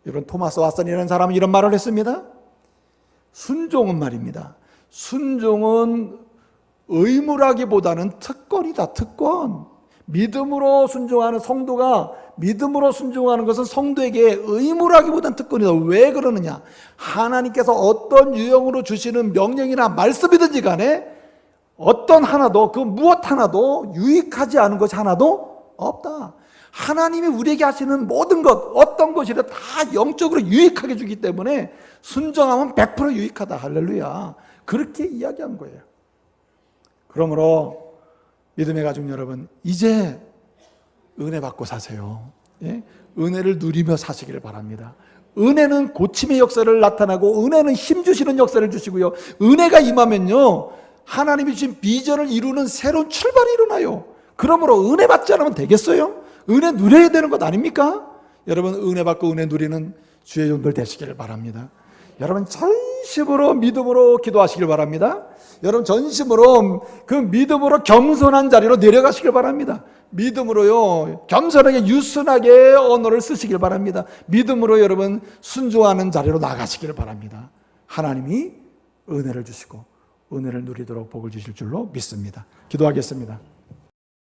여러분, 토마스 왓슨이라는 사람은 이런 말을 했습니다. 순종은 말입니다, 순종은 의무라기보다는 특권이다. 특권. 믿음으로 순종하는 성도가 믿음으로 순종하는 것은 성도에게 의무라기보다는 특권이다. 왜 그러느냐? 하나님께서 어떤 유형으로 주시는 명령이나 말씀이든지 간에 어떤 하나도, 그 무엇 하나도 유익하지 않은 것이 하나도 없다. 하나님이 우리에게 하시는 모든 것, 어떤 것이라 다 영적으로 유익하게 주기 때문에 순종하면 100% 유익하다. 할렐루야. 그렇게 이야기한 거예요. 그러므로 믿음의 가족 여러분, 이제 은혜 받고 사세요. 예? 은혜를 누리며 사시기를 바랍니다. 은혜는 고침의 역사를 나타나고 은혜는 힘주시는 역사를 주시고요. 은혜가 임하면요, 하나님이 주신 비전을 이루는 새로운 출발이 일어나요. 그러므로 은혜 받지 않으면 되겠어요? 은혜 누려야 되는 것 아닙니까? 여러분, 은혜 받고 은혜 누리는 주의 종들 되시기를 바랍니다. 여러분, 전심으로 믿음으로 기도하시길 바랍니다. 여러분, 전심으로 그 믿음으로 겸손한 자리로 내려가시길 바랍니다. 믿음으로요, 겸손하게 유순하게 언어를 쓰시길 바랍니다. 믿음으로 여러분 순종하는 자리로 나가시길 바랍니다. 하나님이 은혜를 주시고 은혜를 누리도록 복을 주실 줄로 믿습니다. 기도하겠습니다.